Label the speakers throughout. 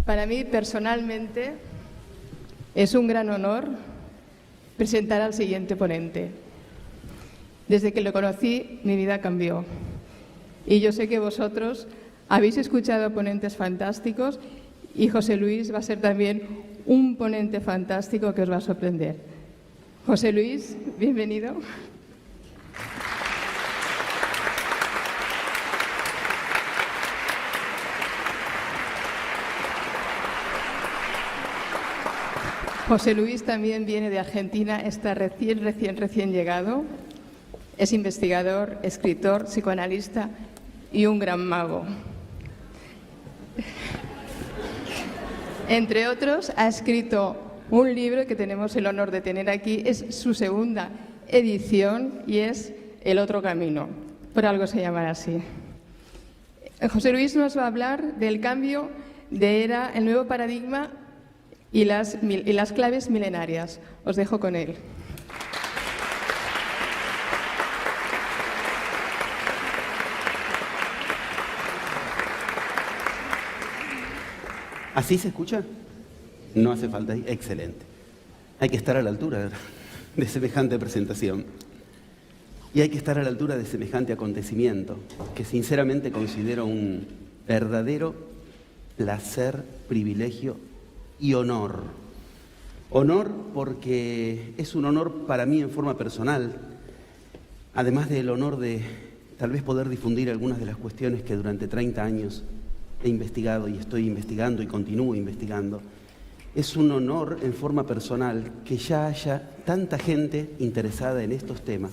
Speaker 1: Para mí, personalmente, es un gran honor presentar al siguiente ponente. Desde que lo conocí, mi vida cambió. Y yo sé que vosotros habéis escuchado a ponentes fantásticos y José Luis va a ser también un ponente fantástico que os va a sorprender. José Luis, bienvenido. José Luis también viene de Argentina, está recién llegado. Es investigador, escritor, psicoanalista y un gran mago. Entre otros, ha escrito un libro que tenemos el honor de tener aquí. Es su segunda edición y es El otro camino. Por algo se llamará así. José Luis nos va a hablar del cambio de era, el nuevo paradigma y las claves milenarias. Os dejo con él.
Speaker 2: ¿Así se escucha? No hace falta. Excelente. Hay que estar a la altura de semejante presentación. Y hay que estar a la altura de semejante acontecimiento, que sinceramente considero un verdadero placer, privilegio y honor. Honor porque es un honor para mí en forma personal, además del honor de tal vez poder difundir algunas de las cuestiones que durante 30 años he investigado y estoy investigando y continúo investigando. Es un honor en forma personal que ya haya tanta gente interesada en estos temas,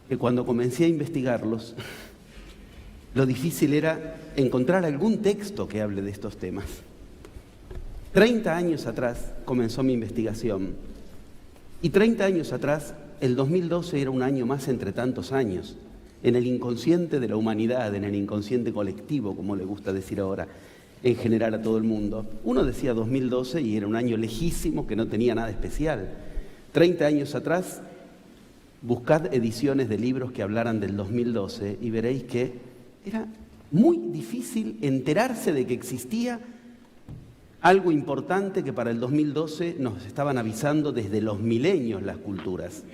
Speaker 2: que cuando comencé a investigarlos, lo difícil era encontrar algún texto que hable de estos temas. 30 años atrás comenzó mi investigación y 30 años atrás, el 2012 era un año más entre tantos años, en el inconsciente de la humanidad, en el inconsciente colectivo, como le gusta decir ahora, en general a todo el mundo. Uno decía 2012 y era un año lejísimo que no tenía nada especial. 30 años atrás, buscad ediciones de libros que hablaran del 2012 y veréis que era muy difícil enterarse de que existía algo importante que para el 2012 nos estaban avisando desde los milenios las culturas.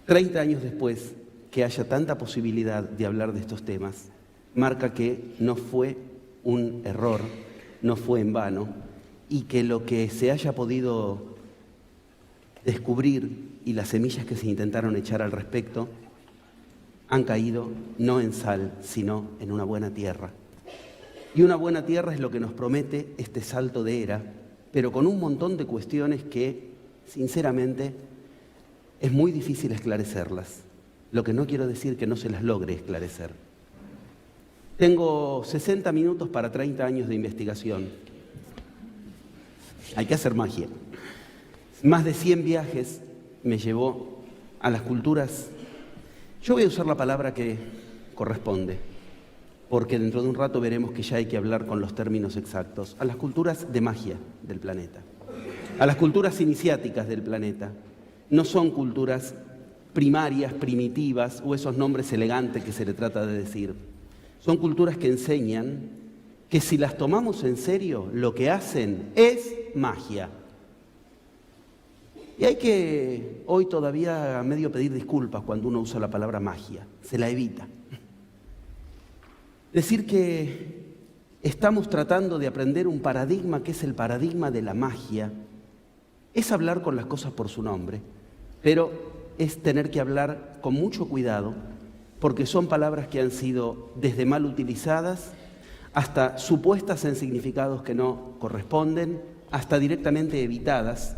Speaker 2: 30 años después, que haya tanta posibilidad de hablar de estos temas, marca que no fue un error, no fue en vano, y que lo que se haya podido descubrir y las semillas que se intentaron echar al respecto han caído no en sal, sino en una buena tierra. Y una buena tierra es lo que nos promete este salto de era, pero con un montón de cuestiones que, sinceramente, es muy difícil esclarecerlas. Lo que no quiero decir que no se las logre esclarecer. Tengo 60 minutos para 30 años de investigación. Hay que hacer magia. Más de 100 viajes me llevó a las culturas. Yo voy a usar la palabra que corresponde, porque dentro de un rato veremos que ya hay que hablar con los términos exactos. A las culturas de magia del planeta, a las culturas iniciáticas del planeta. No son culturas primarias, primitivas o esos nombres elegantes que se le trata de decir. Son culturas que enseñan que si las tomamos en serio, lo que hacen es magia. Y hay que hoy todavía a medio pedir disculpas cuando uno usa la palabra magia, se la evita. Decir que estamos tratando de aprender un paradigma que es el paradigma de la magia es hablar con las cosas por su nombre, pero es tener que hablar con mucho cuidado porque son palabras que han sido desde mal utilizadas hasta supuestas en significados que no corresponden, hasta directamente evitadas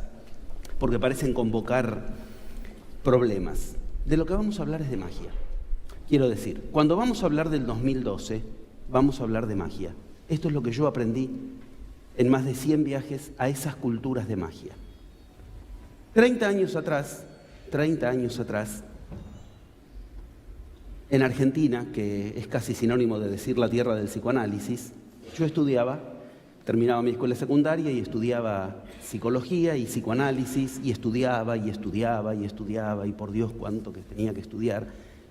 Speaker 2: porque parecen convocar problemas. De lo que vamos a hablar es de magia. Quiero decir, cuando vamos a hablar del 2012, vamos a hablar de magia. Esto es lo que yo aprendí en más de 100 viajes a esas culturas de magia. 30 años atrás, en Argentina, que es casi sinónimo de decir la tierra del psicoanálisis, yo terminaba mi escuela secundaria y estudiaba psicología y psicoanálisis, y estudiaba, y por Dios cuánto que tenía que estudiar,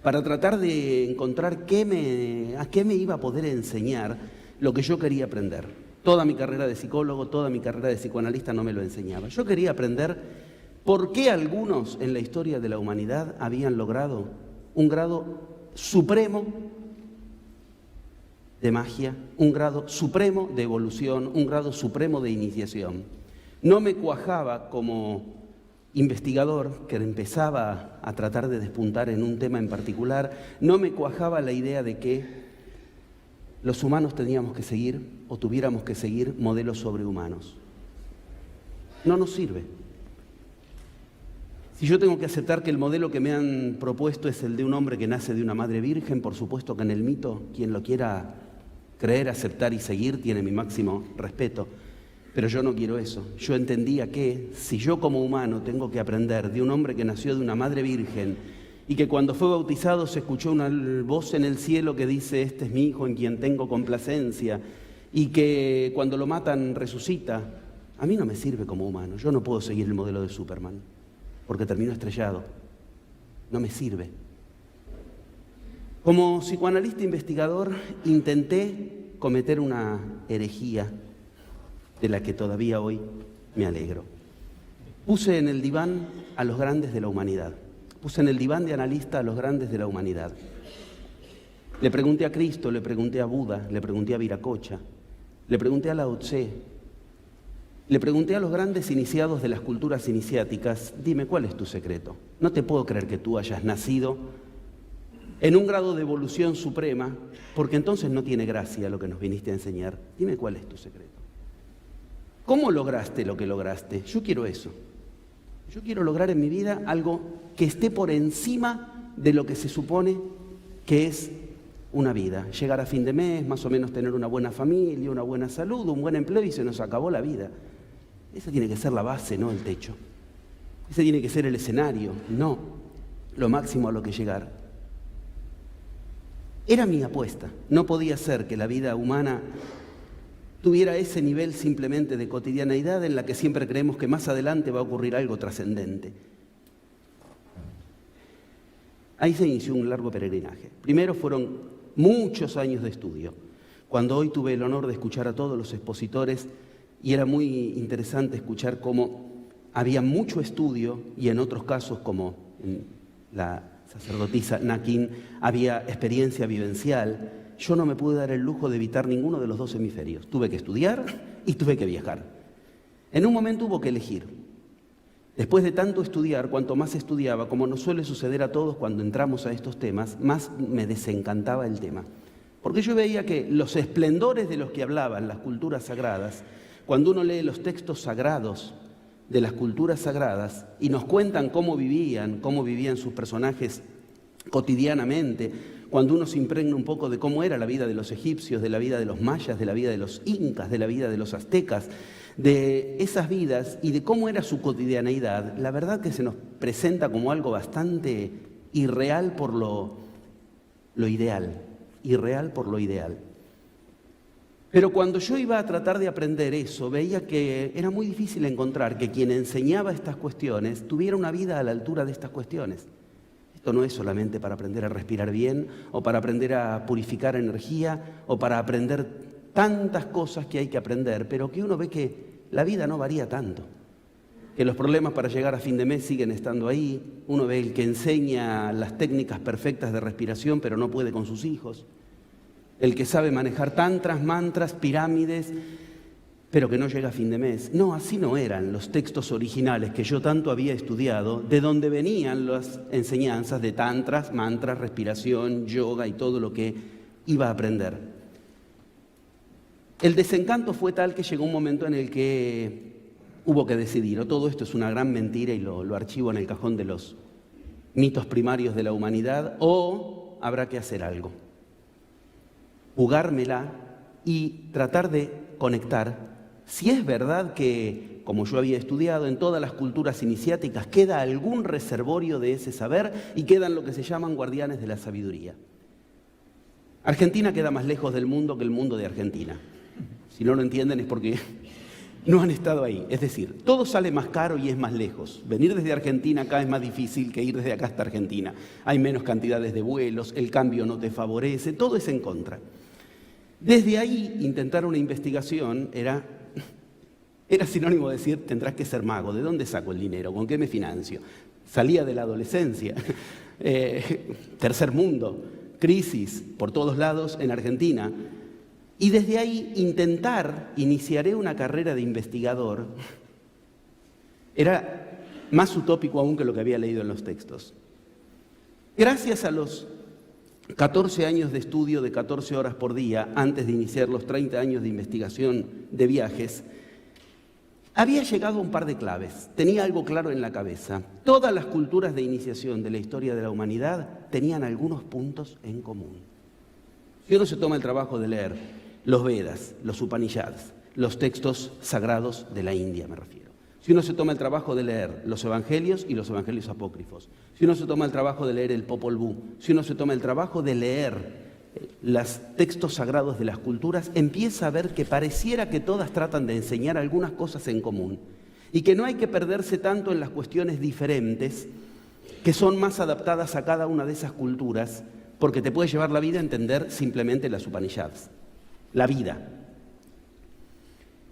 Speaker 2: para tratar de encontrar a qué me iba a poder enseñar lo que yo quería aprender. Toda mi carrera de psicólogo, toda mi carrera de psicoanalista no me lo enseñaba. Yo quería aprender por qué algunos en la historia de la humanidad habían logrado un grado supremo de magia, un grado supremo de evolución, un grado supremo de iniciación. No me cuajaba como investigador que empezaba a tratar de despuntar en un tema en particular, no me cuajaba la idea de que los humanos teníamos que seguir o tuviéramos que seguir modelos sobrehumanos. No nos sirve. Si yo tengo que aceptar que el modelo que me han propuesto es el de un hombre que nace de una madre virgen, por supuesto que en el mito, quien lo quiera creer, aceptar y seguir, tiene mi máximo respeto. Pero yo no quiero eso. Yo entendía que si yo como humano tengo que aprender de un hombre que nació de una madre virgen y que cuando fue bautizado se escuchó una voz en el cielo que dice: este es mi hijo en quien tengo complacencia, y que cuando lo matan resucita, a mí no me sirve como humano. Yo no puedo seguir el modelo de Superman porque termino estrellado. No me sirve. Como psicoanalista investigador intenté cometer una herejía de la que todavía hoy me alegro. Puse en el diván a los grandes de la humanidad. Puse en el diván de analista a los grandes de la humanidad. Le pregunté a Cristo, le pregunté a Buda, le pregunté a Viracocha, le pregunté a Lao Tse, le pregunté a los grandes iniciados de las culturas iniciáticas: dime, ¿cuál es tu secreto? No te puedo creer que tú hayas nacido en un grado de evolución suprema, porque entonces no tiene gracia lo que nos viniste a enseñar. Dime, ¿cuál es tu secreto? ¿Cómo lograste lo que lograste? Yo quiero eso. Yo quiero lograr en mi vida algo que esté por encima de lo que se supone que es una vida. Llegar a fin de mes, más o menos tener una buena familia, una buena salud, un buen empleo, y se nos acabó la vida. Esa tiene que ser la base, no el techo. Ese tiene que ser el escenario, no lo máximo a lo que llegar. Era mi apuesta. No podía ser que la vida humana tuviera ese nivel simplemente de cotidianeidad en la que siempre creemos que más adelante va a ocurrir algo trascendente. Ahí se inició un largo peregrinaje. Primero fueron muchos años de estudio. Cuando hoy tuve el honor de escuchar a todos los expositores, y era muy interesante escuchar cómo había mucho estudio, y en otros casos, como en la sacerdotisa Nakin, había experiencia vivencial. Yo no me pude dar el lujo de evitar ninguno de los dos hemisferios. Tuve que estudiar y tuve que viajar. En un momento hubo que elegir. Después de tanto estudiar, cuanto más estudiaba, como nos suele suceder a todos cuando entramos a estos temas, más me desencantaba el tema. Porque yo veía que los esplendores de los que hablaban las culturas sagradas, cuando uno lee los textos sagrados de las culturas sagradas y nos cuentan cómo vivían sus personajes cotidianamente, cuando uno se impregna un poco de cómo era la vida de los egipcios, de la vida de los mayas, de la vida de los incas, de la vida de los aztecas, de esas vidas y de cómo era su cotidianeidad, la verdad que se nos presenta como algo bastante irreal por lo ideal, irreal por lo ideal. Pero cuando yo iba a tratar de aprender eso, veía que era muy difícil encontrar que quien enseñaba estas cuestiones tuviera una vida a la altura de estas cuestiones. Esto no es solamente para aprender a respirar bien, o para aprender a purificar energía, o para aprender tantas cosas que hay que aprender, pero que uno ve que la vida no varía tanto, que los problemas para llegar a fin de mes siguen estando ahí. Uno ve el que enseña las técnicas perfectas de respiración, pero no puede con sus hijos. El que sabe manejar tantras, mantras, pirámides, pero que no llega a fin de mes. No, así no eran los textos originales que yo tanto había estudiado, de donde venían las enseñanzas de tantras, mantras, respiración, yoga y todo lo que iba a aprender. El desencanto fue tal que llegó un momento en el que hubo que decidir: o todo esto es una gran mentira y lo archivo en el cajón de los mitos primarios de la humanidad, o habrá que hacer algo. Jugármela y tratar de conectar. Si es verdad que, como yo había estudiado, en todas las culturas iniciáticas queda algún reservorio de ese saber y quedan lo que se llaman guardianes de la sabiduría. Argentina queda más lejos del mundo que el mundo de Argentina. Si no lo entienden es porque no han estado ahí. Es decir, todo sale más caro y es más lejos. Venir desde Argentina acá es más difícil que ir desde acá hasta Argentina. Hay menos cantidades de vuelos, el cambio no te favorece, todo es en contra. Desde ahí, intentar una investigación era sinónimo de decir, tendrás que ser mago. ¿De dónde saco el dinero? ¿Con qué me financio? Salía de la adolescencia. Tercer mundo, crisis por todos lados en Argentina. Y desde ahí iniciaré una carrera de investigador. Era más utópico aún que lo que había leído en los textos. Gracias a los 14 años de estudio de 14 horas por día, antes de iniciar los 30 años de investigación de viajes, había llegado a un par de claves. Tenía algo claro en la cabeza. Todas las culturas de iniciación de la historia de la humanidad tenían algunos puntos en común. Si uno se toma el trabajo de leer los Vedas, los Upanishads, los textos sagrados de la India, me refiero. Si uno se toma el trabajo de leer los evangelios y los evangelios apócrifos, si uno se toma el trabajo de leer el Popol Vuh, si uno se toma el trabajo de leer los textos sagrados de las culturas, empieza a ver que pareciera que todas tratan de enseñar algunas cosas en común y que no hay que perderse tanto en las cuestiones diferentes que son más adaptadas a cada una de esas culturas, porque te puede llevar la vida a entender simplemente las Upanishads, la vida.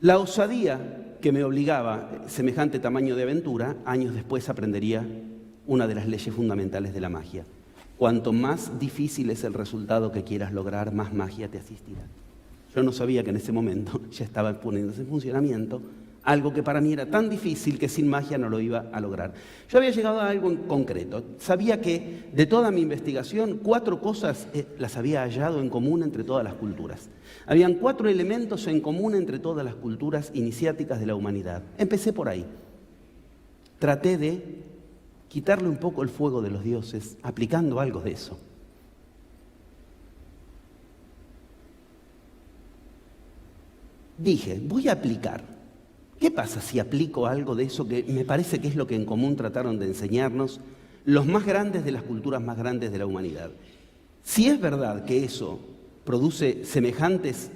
Speaker 2: La osadía que me obligaba semejante tamaño de aventura, años después aprendería una de las leyes fundamentales de la magia. Cuanto más difícil es el resultado que quieras lograr, más magia te asistirá. Yo no sabía que en ese momento ya estaba poniéndose en funcionamiento algo que para mí era tan difícil que sin magia no lo iba a lograr. Yo había llegado a algo en concreto. Sabía que de toda mi investigación, 4 cosas las había hallado en común entre todas las culturas. Habían 4 elementos en común entre todas las culturas iniciáticas de la humanidad. Empecé por ahí. Traté de quitarle un poco el fuego de los dioses, aplicando algo de eso. Dije, voy a aplicar. ¿Qué pasa si aplico algo de eso que me parece que es lo que en común trataron de enseñarnos los más grandes de las culturas más grandes de la humanidad? Si es verdad que eso produce semejantes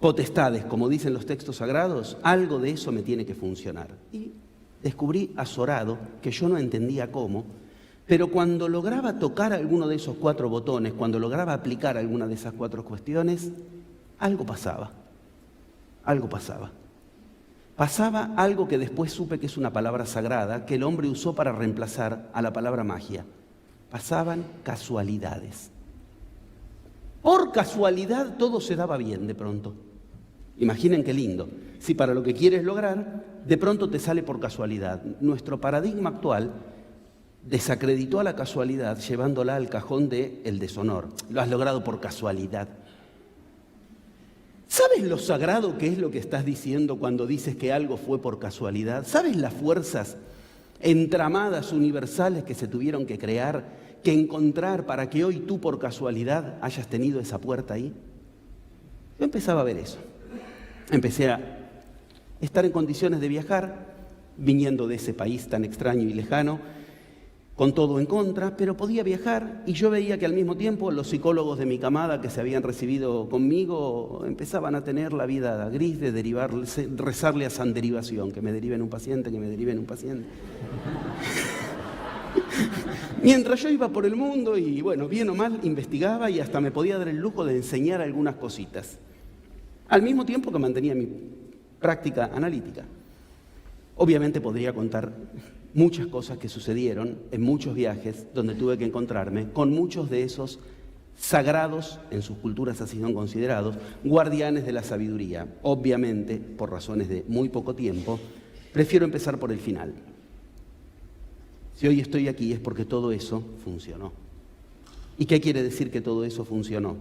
Speaker 2: potestades, como dicen los textos sagrados, algo de eso me tiene que funcionar. Y descubrí azorado, que yo no entendía cómo, pero cuando lograba tocar alguno de esos 4 botones, cuando lograba aplicar alguna de esas 4 cuestiones, algo pasaba. Algo pasaba. Pasaba algo que después supe que es una palabra sagrada que el hombre usó para reemplazar a la palabra magia. Pasaban casualidades. Por casualidad todo se daba bien de pronto. Imaginen qué lindo. Si para lo que quieres lograr, de pronto te sale por casualidad. Nuestro paradigma actual desacreditó a la casualidad llevándola al cajón del deshonor. Lo has logrado por casualidad. ¿Sabes lo sagrado que es lo que estás diciendo cuando dices que algo fue por casualidad? ¿Sabes las fuerzas entramadas universales que se tuvieron que crear, que encontrar para que hoy tú por casualidad hayas tenido esa puerta ahí? Yo empezaba a ver eso. Empecé a estar en condiciones de viajar, viniendo de ese país tan extraño y lejano, con todo en contra, pero podía viajar y yo veía que al mismo tiempo los psicólogos de mi camada que se habían recibido conmigo empezaban a tener la vida gris de rezarle a San Derivación, que me deriven un paciente, que me deriven un paciente. Mientras yo iba por el mundo y, bueno, bien o mal, investigaba y hasta me podía dar el lujo de enseñar algunas cositas, al mismo tiempo que mantenía mi práctica analítica. Obviamente podría contar muchas cosas que sucedieron en muchos viajes donde tuve que encontrarme con muchos de esos sagrados, en sus culturas así son considerados, guardianes de la sabiduría. Obviamente, por razones de muy poco tiempo, prefiero empezar por el final. Si hoy estoy aquí es porque todo eso funcionó. ¿Y qué quiere decir que todo eso funcionó?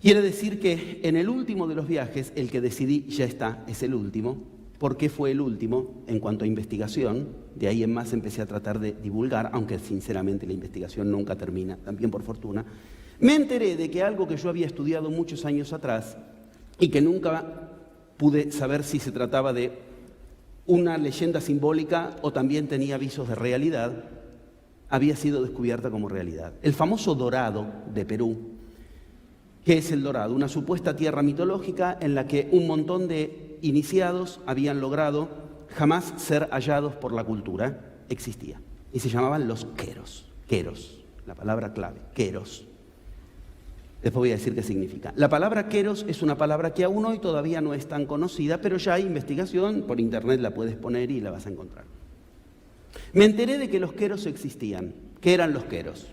Speaker 2: Quiere decir que en el último de los viajes, el que decidí ya está, es el último. ¿Por qué fue el último? En cuanto a investigación, de ahí en más empecé a tratar de divulgar, aunque sinceramente la investigación nunca termina, también por fortuna. Me enteré de que algo que yo había estudiado muchos años atrás y que nunca pude saber si se trataba de una leyenda simbólica o también tenía visos de realidad, había sido descubierta como realidad. El famoso Dorado de Perú. ¿Qué es el Dorado? Una supuesta tierra mitológica en la que un montón de iniciados habían logrado jamás ser hallados por la cultura, existía. Y se llamaban los queros. Queros, la palabra clave, queros. Después voy a decir qué significa. La palabra queros es una palabra que aún hoy todavía no es tan conocida, pero ya hay investigación, por internet la puedes poner y la vas a encontrar. Me enteré de que los queros existían. ¿Qué eran los queros?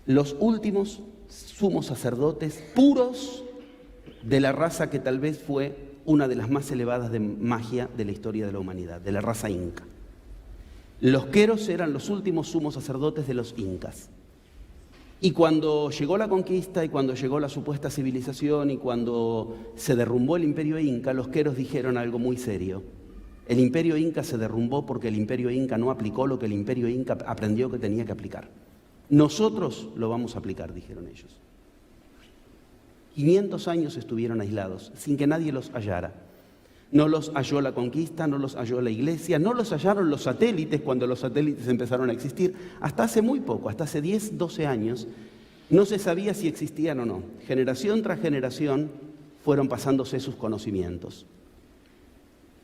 Speaker 2: Los últimos sumos sacerdotes puros de la raza que tal vez fue una de las más elevadas de magia de la historia de la humanidad, de la raza inca. Los queros eran los últimos sumos sacerdotes de los incas. Y cuando llegó la conquista y cuando llegó la supuesta civilización y cuando se derrumbó el imperio inca, los queros dijeron algo muy serio. El imperio inca se derrumbó porque el imperio inca no aplicó lo que el imperio inca aprendió que tenía que aplicar. Nosotros lo vamos a aplicar, dijeron ellos. 500 años estuvieron aislados, sin que nadie los hallara. No los halló la conquista, no los halló la iglesia, no los hallaron los satélites cuando los satélites empezaron a existir. Hasta hace muy poco, hasta hace 10, 12 años, no se sabía si existían o no. Generación tras generación fueron pasándose sus conocimientos.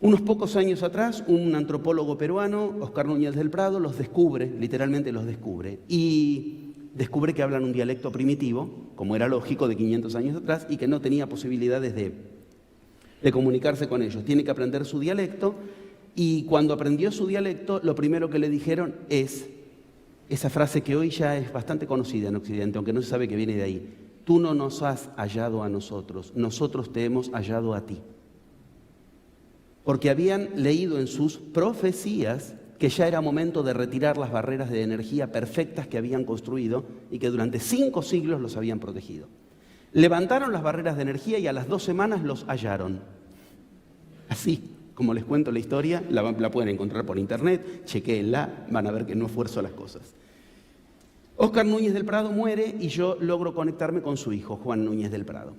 Speaker 2: Unos pocos años atrás, un antropólogo peruano, Óscar Núñez del Prado, los descubre, literalmente los descubre, y descubre que hablan un dialecto primitivo, como era lógico de 500 años atrás, y que no tenía posibilidades de comunicarse con ellos. Tiene que aprender su dialecto, y cuando aprendió su dialecto, lo primero que le dijeron es esa frase que hoy ya es bastante conocida en Occidente, aunque no se sabe que viene de ahí. Tú no nos has hallado a nosotros, nosotros te hemos hallado a ti. Porque habían leído en sus profecías que ya era momento de retirar las barreras de energía perfectas que habían construido y que durante 5 siglos los habían protegido. Levantaron las barreras de energía y a las 2 semanas los hallaron. Así, como les cuento la historia, la pueden encontrar por internet, chequéenla, van a ver que no esfuerzo las cosas. Óscar Núñez del Prado muere y yo logro conectarme con su hijo, Juan Núñez del Prado.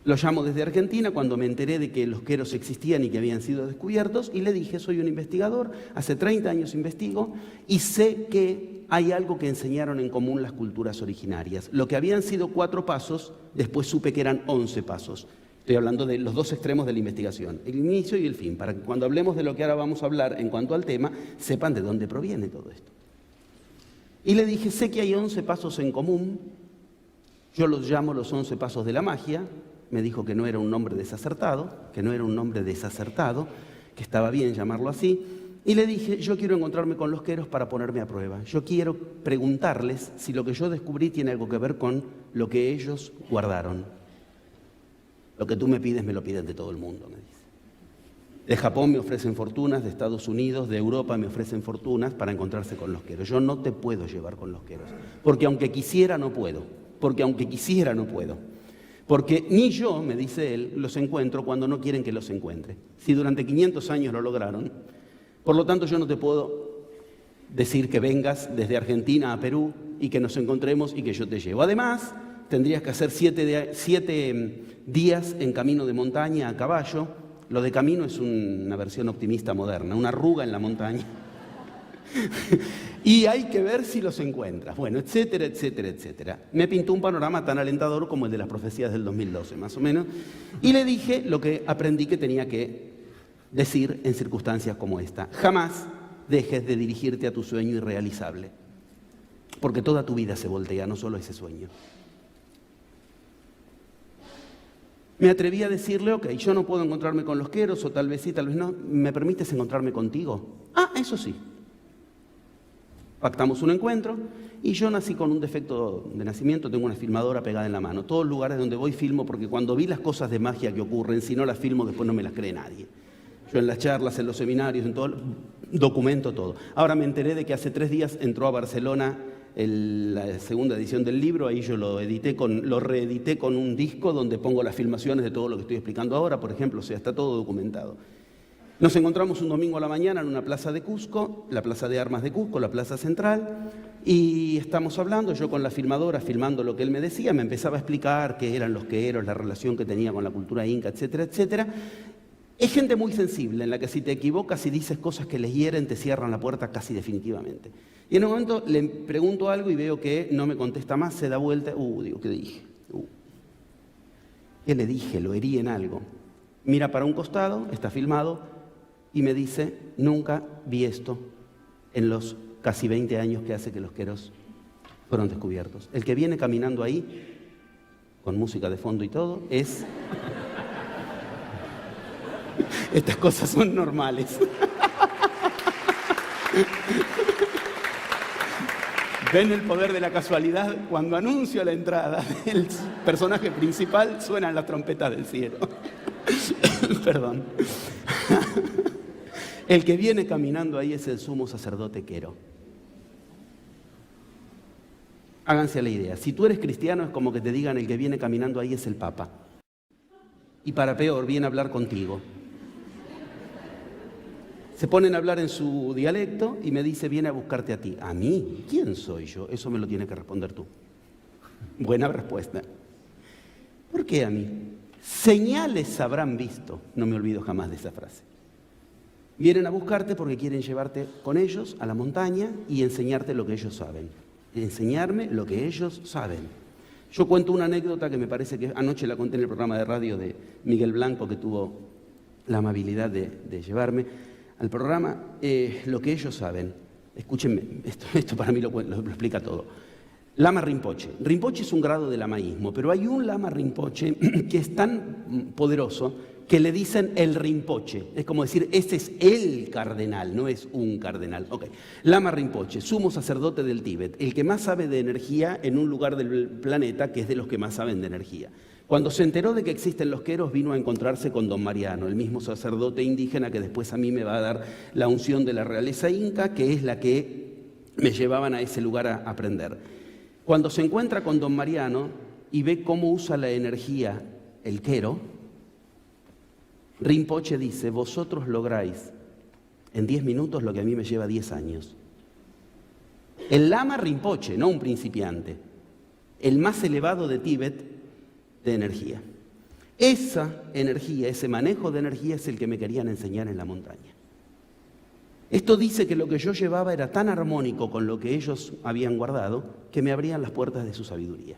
Speaker 2: Lo llamo desde Argentina cuando me enteré de que los queros existían y que habían sido descubiertos, y le dije, soy un investigador, hace 30 años investigo y sé que hay algo que enseñaron en común las culturas originarias. Lo que habían sido 4 pasos, después supe que eran 11 pasos. Estoy hablando de los 2 extremos de la investigación, el inicio y el fin, para que cuando hablemos de lo que ahora vamos a hablar en cuanto al tema, sepan de dónde proviene todo esto. Y le dije, sé que hay 11 pasos en común, yo los llamo los 11 pasos de la magia. Me dijo que no era un nombre desacertado, que estaba bien llamarlo así. Y le dije, yo quiero encontrarme con los queros para ponerme a prueba. Yo quiero preguntarles si lo que yo descubrí tiene algo que ver con lo que ellos guardaron. Lo que tú me pides, me lo piden de todo el mundo, me dice. De Japón me ofrecen fortunas, de Estados Unidos, de Europa me ofrecen fortunas para encontrarse con los queros. Yo no te puedo llevar con los queros, porque aunque quisiera no puedo. Porque ni yo, me dice él, los encuentro cuando no quieren que los encuentre. Si durante 500 años lo lograron, por lo tanto yo no te puedo decir que vengas desde Argentina a Perú y que nos encontremos y que yo te llevo. Además, tendrías que hacer 7 días en camino de montaña a caballo. Lo de camino es una versión optimista moderna, una arruga en la montaña. Y hay que ver si los encuentras. Bueno, etcétera, etcétera, etcétera. Me pintó un panorama tan alentador como el de las profecías del 2012, más o menos. Y le dije lo que aprendí que tenía que decir en circunstancias como esta. Jamás dejes de dirigirte a tu sueño irrealizable. Porque toda tu vida se voltea, no solo ese sueño. Me atreví a decirle, ok, yo no puedo encontrarme con los queros, o tal vez sí, tal vez no. ¿Me permites encontrarme contigo? Ah, eso sí. Pactamos un encuentro y yo nací con un defecto de nacimiento, tengo una filmadora pegada en la mano. Todos los lugares donde voy filmo porque cuando vi las cosas de magia que ocurren, si no las filmo después no me las cree nadie. Yo en las charlas, en los seminarios, en todo, documento todo. Ahora me enteré de que hace 3 días entró a Barcelona la segunda edición del libro, ahí yo lo reedité con un disco donde pongo las filmaciones de todo lo que estoy explicando ahora, por ejemplo, o sea, está todo documentado. Nos encontramos un domingo a la mañana en una plaza de Cusco, la plaza de armas de Cusco, la plaza central, y estamos hablando, yo con la filmadora, filmando lo que él me decía, me empezaba a explicar qué eran los queros, la relación que tenía con la cultura inca, etcétera, etcétera. Es gente muy sensible, en la que si te equivocas y dices cosas que les hieren, te cierran la puerta casi definitivamente. Y en un momento le pregunto algo y veo que no me contesta más, se da vuelta, digo, ¿qué dije? ¿Qué le dije? Lo herí en algo. Mira para un costado, está filmado, y me dice, nunca vi esto en los casi 20 años que hace que los queros fueron descubiertos. El que viene caminando ahí, con música de fondo y todo, es... Estas cosas son normales. ¿Ven el poder de la casualidad? Cuando anuncio la entrada del personaje principal, suenan las trompetas del cielo. Perdón. El que viene caminando ahí es el sumo sacerdote Quero. Háganse la idea. Si tú eres cristiano, es como que te digan el que viene caminando ahí es el Papa. Y para peor, viene a hablar contigo. Se ponen a hablar en su dialecto y me dice, viene a buscarte a ti. ¿A mí? ¿Quién soy yo? Eso me lo tienes que responder tú. Buena respuesta. ¿Por qué a mí? Señales habrán visto. No me olvido jamás de esa frase. Vienen a buscarte porque quieren llevarte con ellos a la montaña y enseñarte lo que ellos saben. Enseñarme lo que ellos saben. Yo cuento una anécdota que me parece que anoche la conté en el programa de radio de Miguel Blanco, que tuvo la amabilidad de llevarme al programa. Lo que ellos saben. Escúchenme, esto para mí lo explica todo. Lama Rinpoche. Rinpoche es un grado de lamaísmo, pero hay un Lama Rinpoche que es tan poderoso que le dicen el Rinpoche. Es como decir, ese es el cardenal, no es un cardenal. Okay. Lama Rinpoche, sumo sacerdote del Tíbet, el que más sabe de energía en un lugar del planeta que es de los que más saben de energía. Cuando se enteró de que existen los queros, vino a encontrarse con don Mariano, el mismo sacerdote indígena que después a mí me va a dar la unción de la realeza inca, que es la que me llevaban a ese lugar a aprender. Cuando se encuentra con don Mariano y ve cómo usa la energía el quero, Rinpoche dice, vosotros lográis en 10 minutos lo que a mí me lleva 10 años. El Lama Rinpoche, no un principiante, el más elevado de Tíbet de energía. Esa energía, ese manejo de energía es el que me querían enseñar en la montaña. Esto dice que lo que yo llevaba era tan armónico con lo que ellos habían guardado que me abrían las puertas de su sabiduría.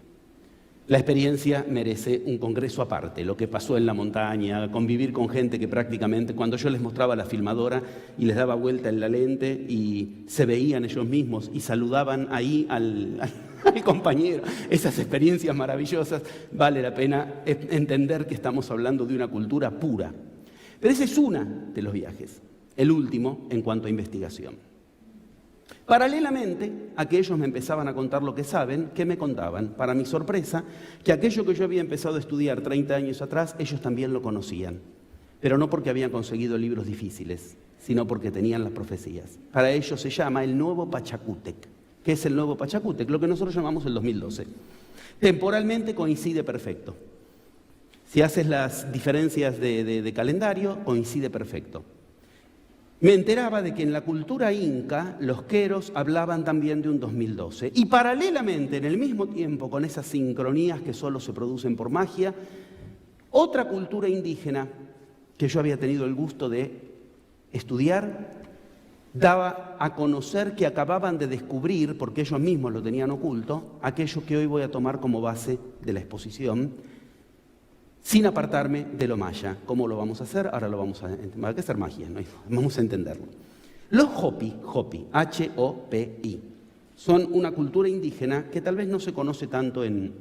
Speaker 2: La experiencia merece un congreso aparte, lo que pasó en la montaña, convivir con gente que prácticamente, cuando yo les mostraba la filmadora y les daba vuelta en la lente y se veían ellos mismos y saludaban ahí al compañero, esas experiencias maravillosas, vale la pena entender que estamos hablando de una cultura pura. Pero ese es uno de los viajes, el último en cuanto a investigación. Paralelamente a que ellos me empezaban a contar lo que saben, ¿qué me contaban? Para mi sorpresa, que aquello que yo había empezado a estudiar 30 años atrás, ellos también lo conocían. Pero no porque habían conseguido libros difíciles, sino porque tenían las profecías. Para ellos se llama el nuevo Pachacútec. ¿Qué es el nuevo Pachacútec? Lo que nosotros llamamos el 2012. Temporalmente coincide perfecto. Si haces las diferencias de calendario, coincide perfecto. Me enteraba de que en la cultura inca los queros hablaban también de un 2012. Y paralelamente, en el mismo tiempo, con esas sincronías que solo se producen por magia, otra cultura indígena que yo había tenido el gusto de estudiar, daba a conocer que acababan de descubrir, porque ellos mismos lo tenían oculto, aquello que hoy voy a tomar como base de la exposición, sin apartarme de lo maya. ¿Cómo lo vamos a hacer? Ahora lo vamos a entender. Hay que hacer magia, ¿no? Vamos a entenderlo. Los Hopi, H-O-P-I, son una cultura indígena que tal vez no se conoce tanto en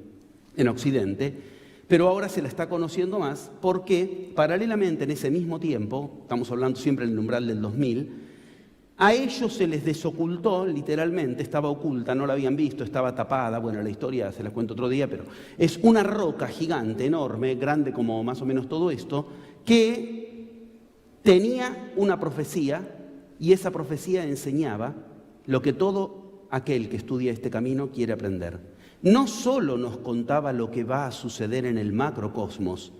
Speaker 2: Occidente, pero ahora se la está conociendo más porque paralelamente en ese mismo tiempo, estamos hablando siempre en el umbral del 2000, a ellos se les desocultó, literalmente, estaba oculta, no la habían visto, estaba tapada, bueno, la historia se las cuento otro día, pero es una roca gigante, enorme, grande como más o menos todo esto, que tenía una profecía y esa profecía enseñaba lo que todo aquel que estudia este camino quiere aprender. No solo nos contaba lo que va a suceder en el macrocosmos,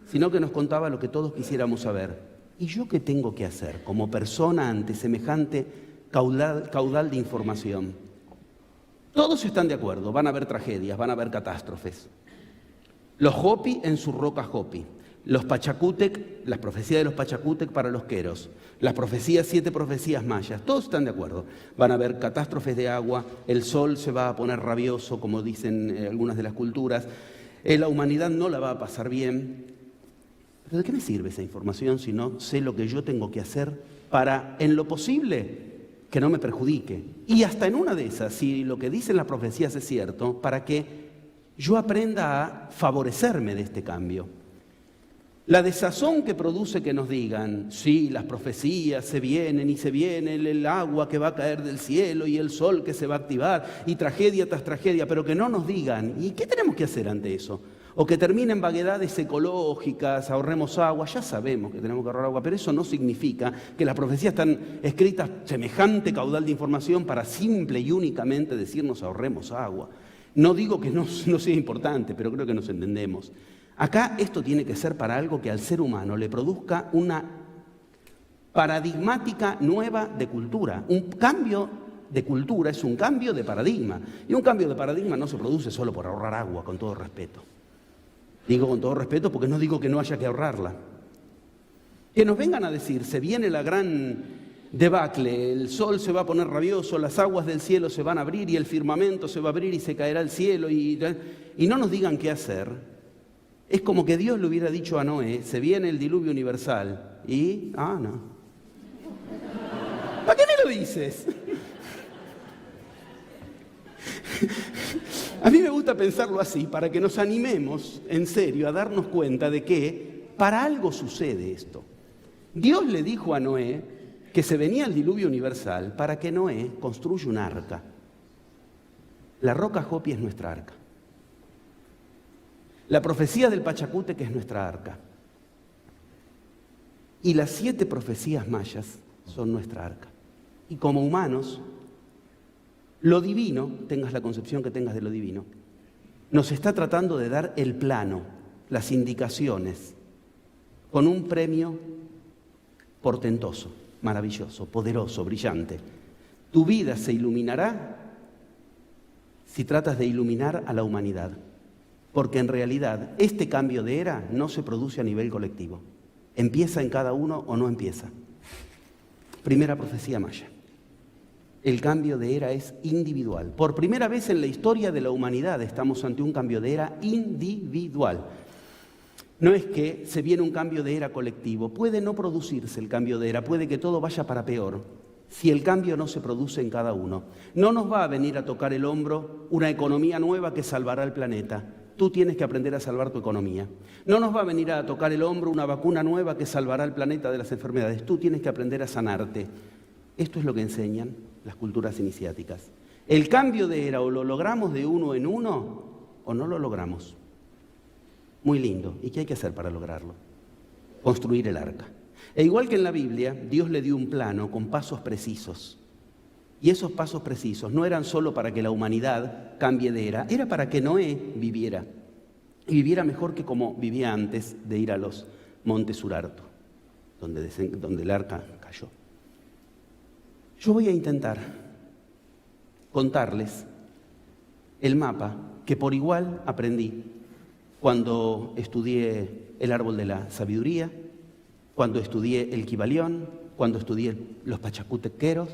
Speaker 2: sino que nos contaba lo que todos quisiéramos saber. ¿Y yo qué tengo que hacer como persona ante semejante caudal de información? Todos están de acuerdo, van a haber tragedias, van a haber catástrofes. Los Hopi en su roca Hopi, los Pachacútec, las profecías de los Pachacútec para los queros, las profecías, 7 profecías mayas, todos están de acuerdo. Van a haber catástrofes de agua, el sol se va a poner rabioso, como dicen algunas de las culturas, la humanidad no la va a pasar bien. ¿Pero de qué me sirve esa información si no sé lo que yo tengo que hacer para, en lo posible, que no me perjudique? Y hasta en una de esas, si lo que dicen las profecías es cierto, para que yo aprenda a favorecerme de este cambio. La desazón que produce que nos digan, sí, las profecías se vienen y se viene el agua que va a caer del cielo y el sol que se va a activar y tragedia tras tragedia, pero que no nos digan, ¿y qué tenemos que hacer ante eso? O que terminen vaguedades ecológicas, ahorremos agua, ya sabemos que tenemos que ahorrar agua, pero eso no significa que las profecías están escritas semejante caudal de información para simple y únicamente decirnos ahorremos agua. No digo que no sea importante, pero creo que nos entendemos. Acá esto tiene que ser para algo que al ser humano le produzca una paradigmática nueva de cultura. Un cambio de cultura es un cambio de paradigma. Y un cambio de paradigma no se produce solo por ahorrar agua, con todo respeto. Digo con todo respeto porque no digo que no haya que ahorrarla. Que nos vengan a decir, se viene la gran debacle, el sol se va a poner rabioso, las aguas del cielo se van a abrir y el firmamento se va a abrir y se caerá el cielo y no nos digan qué hacer. Es como que Dios le hubiera dicho a Noé, se viene el diluvio universal. Y, no. ¿Para qué me lo dices? A mí me gusta pensarlo así, para que nos animemos, en serio, a darnos cuenta de que para algo sucede esto. Dios le dijo a Noé que se venía el diluvio universal para que Noé construya un arca. La roca Jopi es nuestra arca. La profecía del Pachacútec es nuestra arca. Y las 7 profecías mayas son nuestra arca. Y como humanos, lo divino, tengas la concepción que tengas de lo divino, nos está tratando de dar el plano, las indicaciones, con un premio portentoso, maravilloso, poderoso, brillante. Tu vida se iluminará si tratas de iluminar a la humanidad. Porque en realidad este cambio de era no se produce a nivel colectivo. ¿Empieza en cada uno o no empieza? Primera profecía maya. El cambio de era es individual. Por primera vez en la historia de la humanidad estamos ante un cambio de era individual. No es que se viene un cambio de era colectivo. Puede no producirse el cambio de era, puede que todo vaya para peor. Si el cambio no se produce en cada uno. No nos va a venir a tocar el hombro una economía nueva que salvará el planeta. Tú tienes que aprender a salvar tu economía. No nos va a venir a tocar el hombro una vacuna nueva que salvará el planeta de las enfermedades. Tú tienes que aprender a sanarte. Esto es lo que enseñan las culturas iniciáticas. El cambio de era o lo logramos de uno en uno o no lo logramos. Muy lindo. ¿Y qué hay que hacer para lograrlo? Construir el arca. E igual que en la Biblia, Dios le dio un plano con pasos precisos. Y esos pasos precisos no eran solo para que la humanidad cambie de era, era para que Noé viviera. Y viviera mejor que como vivía antes de ir a los montes Urartu, donde el arca cayó. Yo voy a intentar contarles el mapa que por igual aprendí cuando estudié el árbol de la sabiduría, cuando estudié el Kybalión, cuando estudié los pachacutequeros,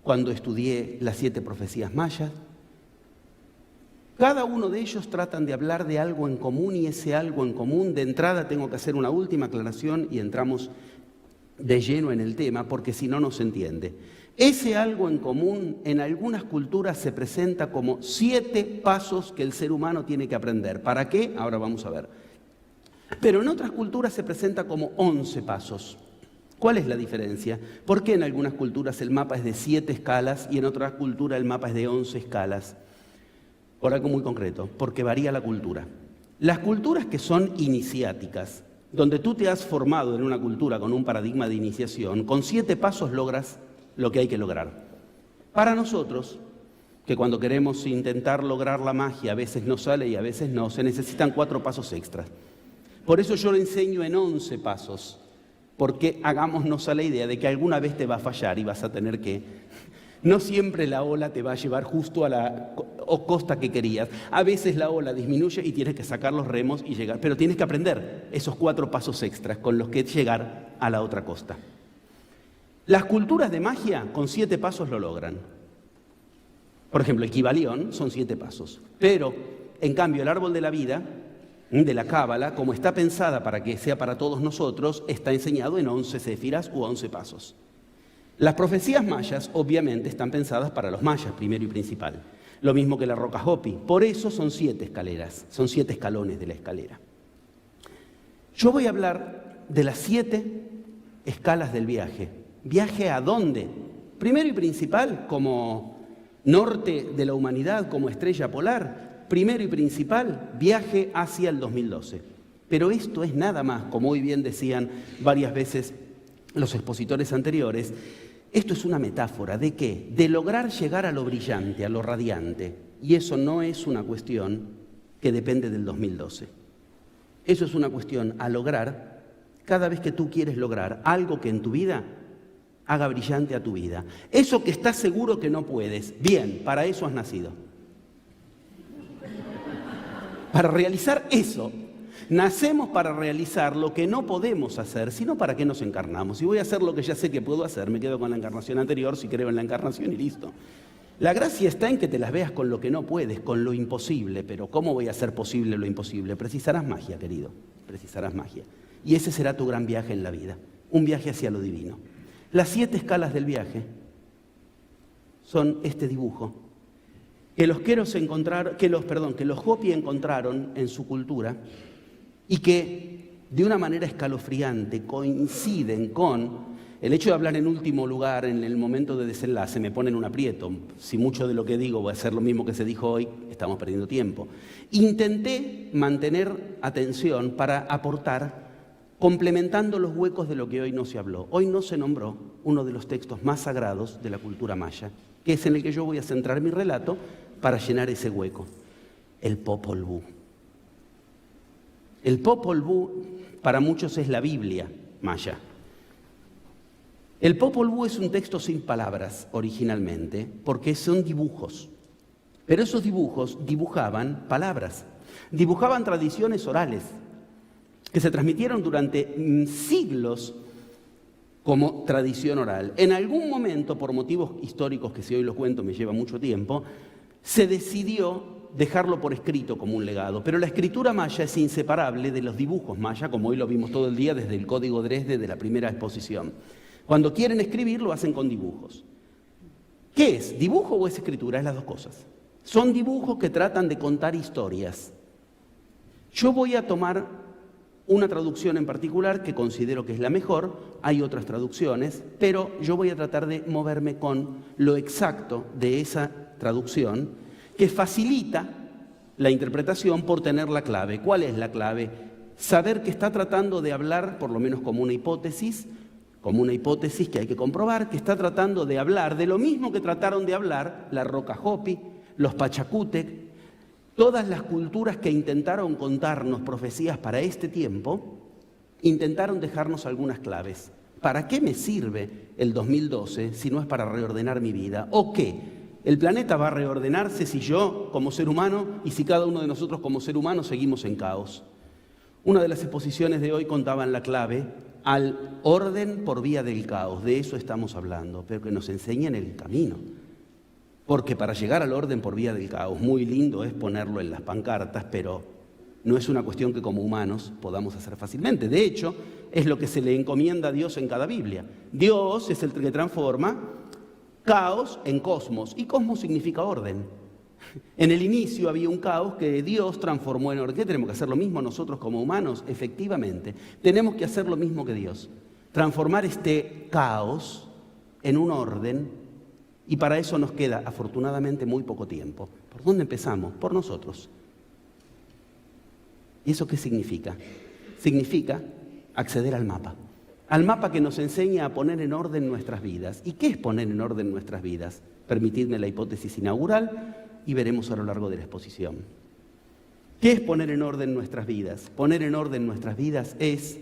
Speaker 2: cuando estudié las 7 profecías mayas. Cada uno de ellos tratan de hablar de algo en común y ese algo en común, de entrada tengo que hacer una última aclaración y entramos de lleno en el tema porque si no, no se entiende. Ese algo en común en algunas culturas se presenta como 7 pasos que el ser humano tiene que aprender. ¿Para qué? Ahora vamos a ver. Pero en otras culturas se presenta como 11 pasos. ¿Cuál es la diferencia? ¿Por qué en algunas culturas el mapa es de 7 escalas y en otras culturas el mapa es de 11 escalas? Por algo muy concreto, porque varía la cultura. Las culturas que son iniciáticas, donde tú te has formado en una cultura con un paradigma de iniciación, con 7 pasos logras lo que hay que lograr. Para nosotros, que cuando queremos intentar lograr la magia a veces no sale y a veces no, se necesitan 4 pasos extras. Por eso yo lo enseño en 11 pasos. Porque hagámonos a la idea de que alguna vez te va a fallar y vas a tener que... No siempre la ola te va a llevar justo a la costa que querías. A veces la ola disminuye y tienes que sacar los remos y llegar. Pero tienes que aprender esos 4 pasos extras con los que llegar a la otra costa. Las culturas de magia con 7 pasos lo logran. Por ejemplo, el Kybalión son 7 pasos. Pero, en cambio, el árbol de la vida de la Cábala, como está pensada para que sea para todos nosotros, está enseñado en 11 séfiras u 11 pasos. Las profecías mayas, obviamente, están pensadas para los mayas, primero y principal. Lo mismo que la roca Hopi. Por eso son 7 escaleras, son 7 escalones de la escalera. Yo voy a hablar de las 7 escalas del viaje. ¿Viaje a dónde? Primero y principal, como norte de la humanidad, como estrella polar. Primero y principal, viaje hacia el 2012. Pero esto es nada más, como hoy bien decían varias veces los expositores anteriores, esto es una metáfora ¿de qué? De lograr llegar a lo brillante, a lo radiante. Y eso no es una cuestión que depende del 2012. Eso es una cuestión a lograr cada vez que tú quieres lograr algo que en tu vida haga brillante a tu vida. Eso que estás seguro que no puedes, bien, para eso has nacido. Para realizar eso. Nacemos para realizar lo que no podemos hacer, sino para qué nos encarnamos. Si voy a hacer lo que ya sé que puedo hacer, me quedo con la encarnación anterior, si creo en la encarnación y listo. La gracia está en que te las veas con lo que no puedes, con lo imposible. Pero ¿cómo voy a hacer posible lo imposible? Precisarás magia, querido, precisarás magia. Y ese será tu gran viaje en la vida, un viaje hacia lo divino. Las 7 escalas del viaje son este dibujo que los Hopi encontraron en su cultura y que de una manera escalofriante coinciden con el hecho de hablar en último lugar en el momento de desenlace. Me pone en un aprieto. Si mucho de lo que digo va a ser lo mismo que se dijo hoy, estamos perdiendo tiempo. Intenté mantener atención para aportar, complementando los huecos de lo que hoy no se habló. Hoy no se nombró uno de los textos más sagrados de la cultura maya, que es en el que yo voy a centrar mi relato para llenar ese hueco, el Popol Vuh. El Popol Vuh para muchos es la Biblia maya. El Popol Vuh es un texto sin palabras originalmente, porque son dibujos. Pero esos dibujos dibujaban palabras, dibujaban tradiciones orales, que se transmitieron durante siglos como tradición oral. En algún momento, por motivos históricos que si hoy los cuento me lleva mucho tiempo, se decidió dejarlo por escrito como un legado. Pero la escritura maya es inseparable de los dibujos maya, como hoy lo vimos todo el día desde el Código Dresde de la primera exposición. Cuando quieren escribir, lo hacen con dibujos. ¿Qué es? ¿Dibujo o es escritura? Es las dos cosas. Son dibujos que tratan de contar historias. Yo voy a tomar una traducción en particular que considero que es la mejor. Hay otras traducciones, pero yo voy a tratar de moverme con lo exacto de esa traducción que facilita la interpretación por tener la clave. ¿Cuál es la clave? Saber que está tratando de hablar, por lo menos como una hipótesis que hay que comprobar, que está tratando de hablar de lo mismo que trataron de hablar la roca Hopi, los Pachacútec, todas las culturas que intentaron contarnos profecías para este tiempo, intentaron dejarnos algunas claves. ¿Para qué me sirve el 2012 si no es para reordenar mi vida? ¿O qué? ¿El planeta va a reordenarse si yo, como ser humano, y si cada uno de nosotros como ser humano seguimos en caos? Una de las exposiciones de hoy contaban la clave al orden por vía del caos. De eso estamos hablando, pero que nos enseñen el camino. Porque para llegar al orden por vía del caos, muy lindo es ponerlo en las pancartas, pero no es una cuestión que como humanos podamos hacer fácilmente. De hecho, es lo que se le encomienda a Dios en cada Biblia. Dios es el que transforma caos en cosmos, y cosmos significa orden. En el inicio había un caos que Dios transformó en orden. ¿Qué tenemos que hacer lo mismo nosotros como humanos? Efectivamente, tenemos que hacer lo mismo que Dios. Transformar este caos en un orden, y para eso nos queda afortunadamente muy poco tiempo. ¿Por dónde empezamos? Por nosotros. ¿Y eso qué significa? Significa acceder al mapa. Al mapa que nos enseña a poner en orden nuestras vidas. ¿Y qué es poner en orden nuestras vidas? Permitidme la hipótesis inaugural y veremos a lo largo de la exposición. ¿Qué es poner en orden nuestras vidas? Poner en orden nuestras vidas es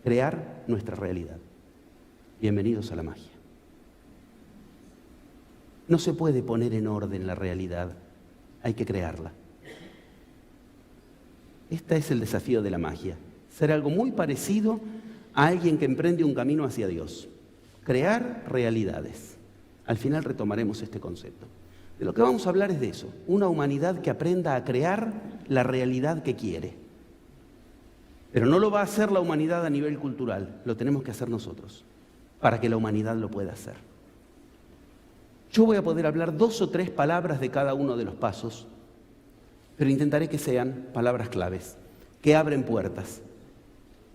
Speaker 2: crear nuestra realidad. Bienvenidos a la magia. No se puede poner en orden la realidad, hay que crearla. Este es el desafío de la magia. Ser algo muy parecido a alguien que emprende un camino hacia Dios. Crear realidades. Al final retomaremos este concepto. De lo que vamos a hablar es de eso, una humanidad que aprenda a crear la realidad que quiere. Pero no lo va a hacer la humanidad a nivel cultural, lo tenemos que hacer nosotros, para que la humanidad lo pueda hacer. Yo voy a poder hablar 2 o 3 palabras de cada uno de los pasos, pero intentaré que sean palabras claves, que abren puertas,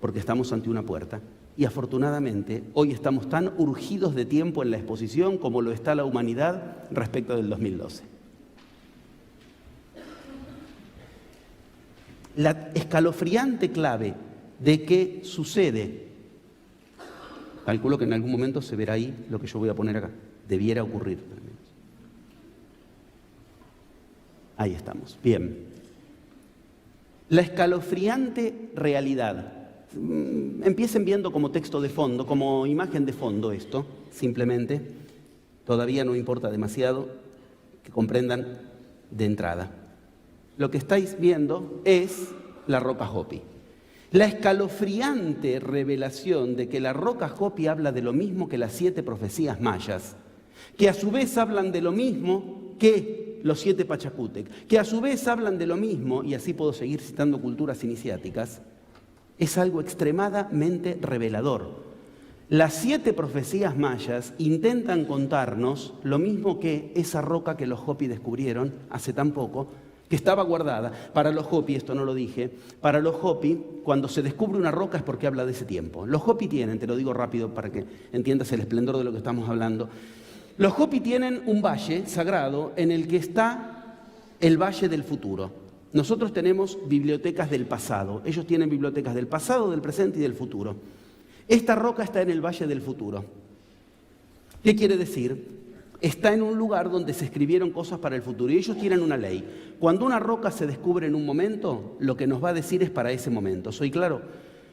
Speaker 2: porque estamos ante una puerta. Y afortunadamente, hoy estamos tan urgidos de tiempo en la exposición como lo está la humanidad respecto del 2012. La escalofriante clave de qué sucede, calculo que en algún momento se verá ahí lo que yo voy a poner acá, debiera ocurrir. Ahí estamos, bien. La escalofriante realidad. Empiecen viendo como texto de fondo, como imagen de fondo esto, simplemente. Todavía no importa demasiado que comprendan de entrada. Lo que estáis viendo es la roca Hopi. La escalofriante revelación de que la roca Hopi habla de lo mismo que las 7 profecías mayas, que a su vez hablan de lo mismo que los 7 Pachacútec, que a su vez hablan de lo mismo, y así puedo seguir citando culturas iniciáticas, es algo extremadamente revelador. Las 7 profecías mayas intentan contarnos lo mismo que esa roca que los Hopi descubrieron hace tan poco, que estaba guardada. Para los Hopi, esto no lo dije, para los Hopi, cuando se descubre una roca es porque habla de ese tiempo. Los Hopi tienen, te lo digo rápido para que entiendas el esplendor de lo que estamos hablando, los Hopi tienen un valle sagrado en el que está el Valle del Futuro. Nosotros tenemos bibliotecas del pasado, ellos tienen bibliotecas del pasado, del presente y del futuro. Esta roca está en el Valle del Futuro. ¿Qué quiere decir? Está en un lugar donde se escribieron cosas para el futuro y ellos tienen una ley. Cuando una roca se descubre en un momento, lo que nos va a decir es para ese momento. ¿Soy claro?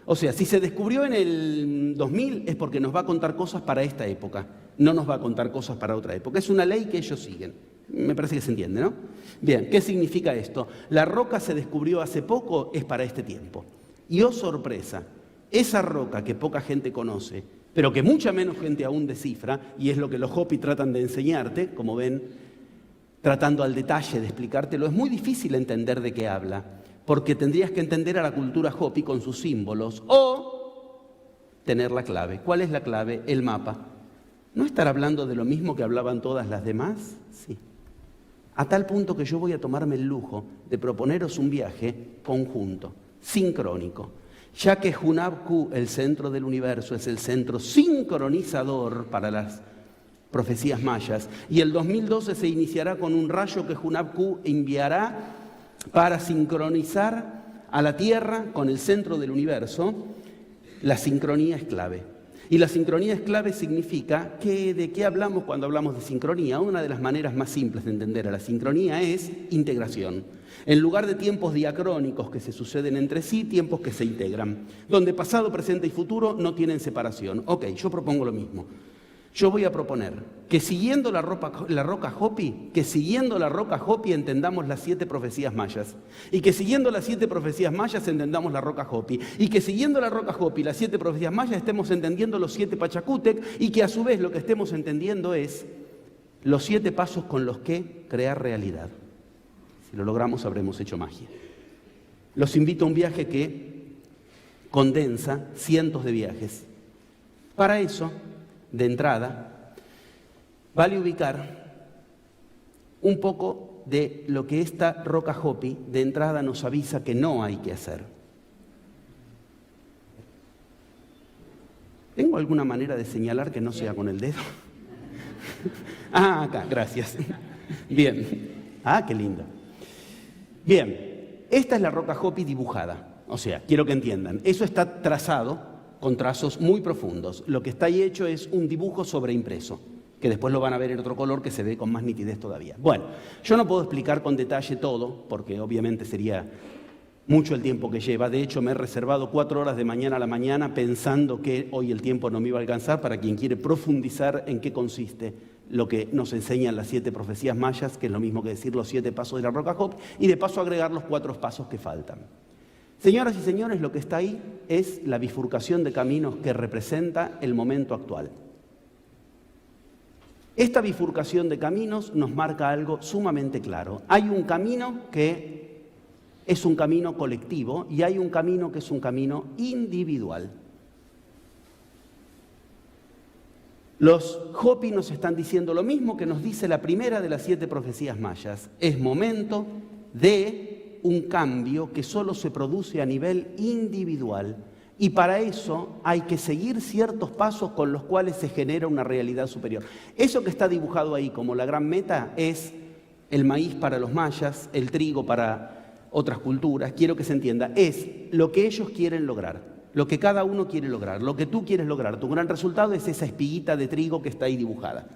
Speaker 2: O sea, si se descubrió en el 2000 es porque nos va a contar cosas para esta época, no nos va a contar cosas para otra época. Es una ley que ellos siguen. Me parece que se entiende, ¿no? Bien, ¿qué significa esto? La roca se descubrió hace poco, es para este tiempo. Y oh sorpresa, esa roca que poca gente conoce, pero que mucha menos gente aún descifra, y es lo que los Hopi tratan de enseñarte, como ven, tratando al detalle de explicártelo, es muy difícil entender de qué habla, porque tendrías que entender a la cultura Hopi con sus símbolos, o tener la clave. ¿Cuál es la clave? El mapa. ¿No estar hablando de lo mismo que hablaban todas las demás? Sí. A tal punto que yo voy a tomarme el lujo de proponeros un viaje conjunto, sincrónico, ya que Hunab-Ku, el centro del universo, es el centro sincronizador para las profecías mayas, y el 2012 se iniciará con un rayo que Hunab-Ku enviará para sincronizar a la Tierra con el centro del universo. La sincronía es clave. Y la sincronía es clave significa que ¿de qué hablamos cuando hablamos de sincronía? Una de las maneras más simples de entender a la sincronía es integración. En lugar de tiempos diacrónicos que se suceden entre sí, tiempos que se integran, donde pasado, presente y futuro no tienen separación. Ok, yo propongo lo mismo. Yo voy a proponer que siguiendo la roca Hopi, entendamos las 7 profecías mayas. Y que siguiendo las 7 profecías mayas entendamos la roca Hopi. Y que siguiendo la roca Hopi, las 7 profecías mayas, estemos entendiendo los 7 Pachacútec. Y que a su vez lo que estemos entendiendo es los 7 pasos con los que crear realidad. Si lo logramos, habremos hecho magia. Los invito a un viaje que condensa cientos de viajes. Para eso, de entrada, vale ubicar un poco de lo que esta roca Hopi de entrada nos avisa que no hay que hacer. ¿Tengo alguna manera de señalar que no sea con el dedo? Ah, acá, gracias. Bien. Ah, qué lindo. Bien, esta es la roca Hopi dibujada. O sea, quiero que entiendan, eso está trazado con trazos muy profundos. Lo que está ahí hecho es un dibujo sobreimpreso, que después lo van a ver en otro color que se ve con más nitidez todavía. Bueno, yo no puedo explicar con detalle todo, porque obviamente sería mucho el tiempo que lleva. De hecho, me he reservado 4 horas de mañana a la mañana pensando que hoy el tiempo no me iba a alcanzar para quien quiere profundizar en qué consiste lo que nos enseñan las 7 profecías mayas, que es lo mismo que decir los 7 pasos de la roca Hopi, y de paso agregar los 4 pasos que faltan. Señoras y señores, lo que está ahí es la bifurcación de caminos que representa el momento actual. Esta bifurcación de caminos nos marca algo sumamente claro. Hay un camino que es un camino colectivo y hay un camino que es un camino individual. Los Hopi nos están diciendo lo mismo que nos dice la primera de las 7 profecías mayas. Es momento de un cambio que solo se produce a nivel individual. Y para eso hay que seguir ciertos pasos con los cuales se genera una realidad superior. Eso que está dibujado ahí como la gran meta es el maíz para los mayas, el trigo para otras culturas. Quiero que se entienda, es lo que ellos quieren lograr, lo que cada uno quiere lograr, lo que tú quieres lograr. Tu gran resultado es esa espiguita de trigo que está ahí dibujada.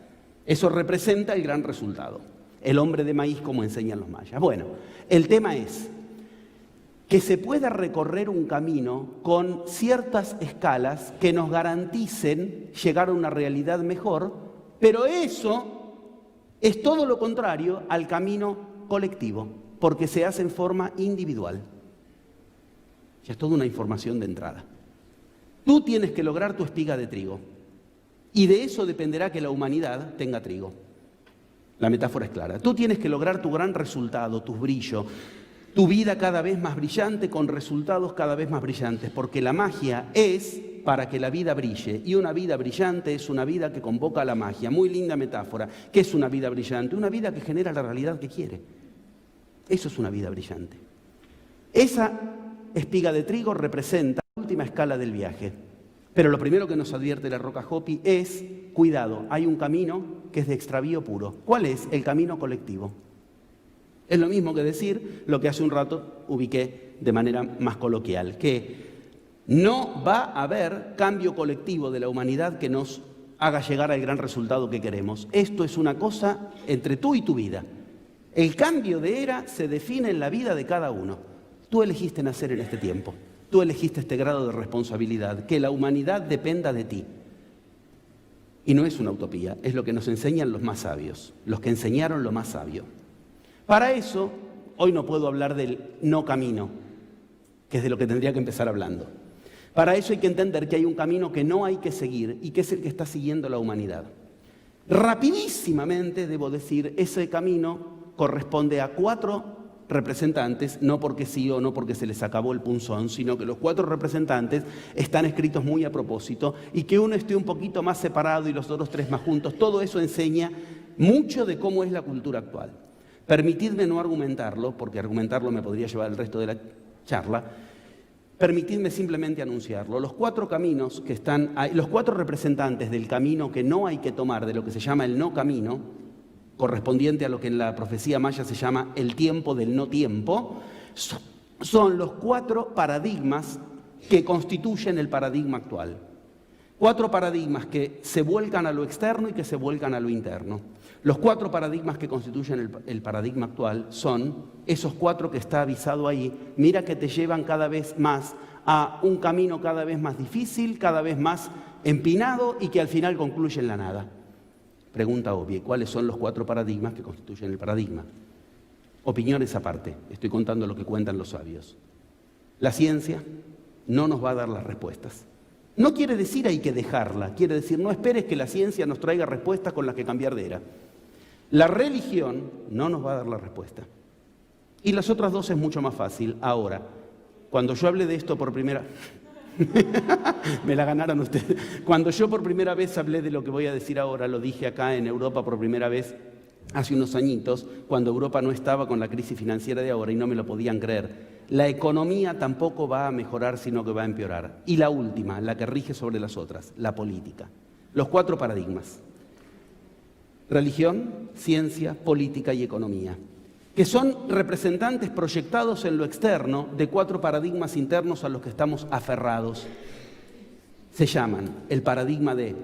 Speaker 2: Eso representa el gran resultado, el hombre de maíz como enseñan los mayas. Bueno, el tema es que se pueda recorrer un camino con ciertas escalas que nos garanticen llegar a una realidad mejor, pero eso es todo lo contrario al camino colectivo, porque se hace en forma individual. Ya es toda una información de entrada. Tú tienes que lograr tu espiga de trigo, y de eso dependerá que la humanidad tenga trigo. La metáfora es clara. Tú tienes que lograr tu gran resultado, tu brillo, tu vida cada vez más brillante con resultados cada vez más brillantes, porque la magia es para que la vida brille, y una vida brillante es una vida que convoca a la magia. Muy linda metáfora. ¿Qué es una vida brillante? Una vida que genera la realidad que quiere. Eso es una vida brillante. Esa espiga de trigo representa la última escala del viaje. Pero lo primero que nos advierte la Roca Hopi es, cuidado, hay un camino que es de extravío puro. ¿Cuál es? El camino colectivo. Es lo mismo que decir lo que hace un rato ubiqué de manera más coloquial, que no va a haber cambio colectivo de la humanidad que nos haga llegar al gran resultado que queremos. Esto es una cosa entre tú y tu vida. El cambio de era se define en la vida de cada uno. Tú elegiste nacer en este tiempo, tú elegiste este grado de responsabilidad, que la humanidad dependa de ti. Y no es una utopía, es lo que nos enseñan los más sabios, los que enseñaron lo más sabio. Para eso, hoy no puedo hablar del no camino, que es de lo que tendría que empezar hablando. Para eso hay que entender que hay un camino que no hay que seguir y que es el que está siguiendo la humanidad. Rapidísimamente, debo decir, ese camino corresponde a 4 representantes, no porque sí o no porque se les acabó el punzón, sino que los 4 representantes están escritos muy a propósito, y que uno esté un poquito más separado y los otros 3 más juntos, todo eso enseña mucho de cómo es la cultura actual. Permitidme no argumentarlo, porque argumentarlo me podría llevar el resto de la charla. Permitidme simplemente anunciarlo. Los 4 caminos que están ahí, los 4 representantes del camino que no hay que tomar, de lo que se llama el no camino, correspondiente a lo que en la profecía maya se llama el tiempo del no tiempo, son los 4 paradigmas que constituyen el paradigma actual. 4 paradigmas que se vuelcan a lo externo y que se vuelcan a lo interno. Los 4 paradigmas que constituyen el paradigma actual son esos 4 que está avisado ahí. Mira que te llevan cada vez más a un camino cada vez más difícil, cada vez más empinado y que al final concluye en la nada. Pregunta obvia, ¿cuáles son los 4 paradigmas que constituyen el paradigma? Opiniones aparte, estoy contando lo que cuentan los sabios. La ciencia no nos va a dar las respuestas. No quiere decir hay que dejarla, quiere decir no esperes que la ciencia nos traiga respuestas con las que cambiar de era. La religión no nos va a dar la respuesta. Y las otras 2 es mucho más fácil. Ahora, cuando yo hable de esto por primera... Me la ganaron ustedes. Cuando yo por primera vez hablé de lo que voy a decir ahora, lo dije acá en Europa por primera vez hace unos añitos, cuando Europa no estaba con la crisis financiera de ahora y no me lo podían creer. La economía tampoco va a mejorar, sino que va a empeorar. Y la última, la que rige sobre las otras, la política. Los 4 paradigmas. Religión, ciencia, política y economía. Que son representantes proyectados en lo externo de 4 paradigmas internos a los que estamos aferrados. Se llaman el paradigma de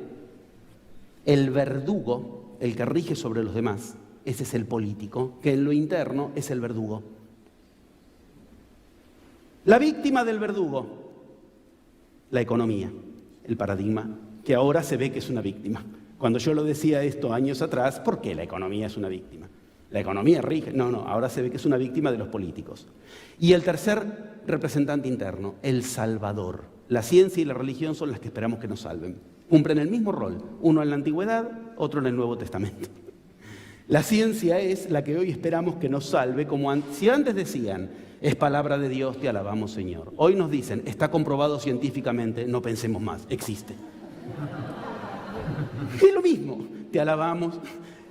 Speaker 2: el verdugo, el que rige sobre los demás, ese es el político, que en lo interno es el verdugo. La víctima del verdugo, la economía, el paradigma, que ahora se ve que es una víctima. Cuando yo lo decía esto años atrás, ¿por qué la economía es una víctima? La economía rige. No, ahora se ve que es una víctima de los políticos. Y el tercer representante interno, el salvador. La ciencia y la religión son las que esperamos que nos salven. Cumplen el mismo rol, uno en la antigüedad otro en el Nuevo Testamento. La ciencia es la que hoy esperamos que nos salve, como si antes decían, es palabra de Dios, te alabamos, Señor. Hoy nos dicen, está comprobado científicamente, no pensemos más, existe. Es lo mismo, te alabamos.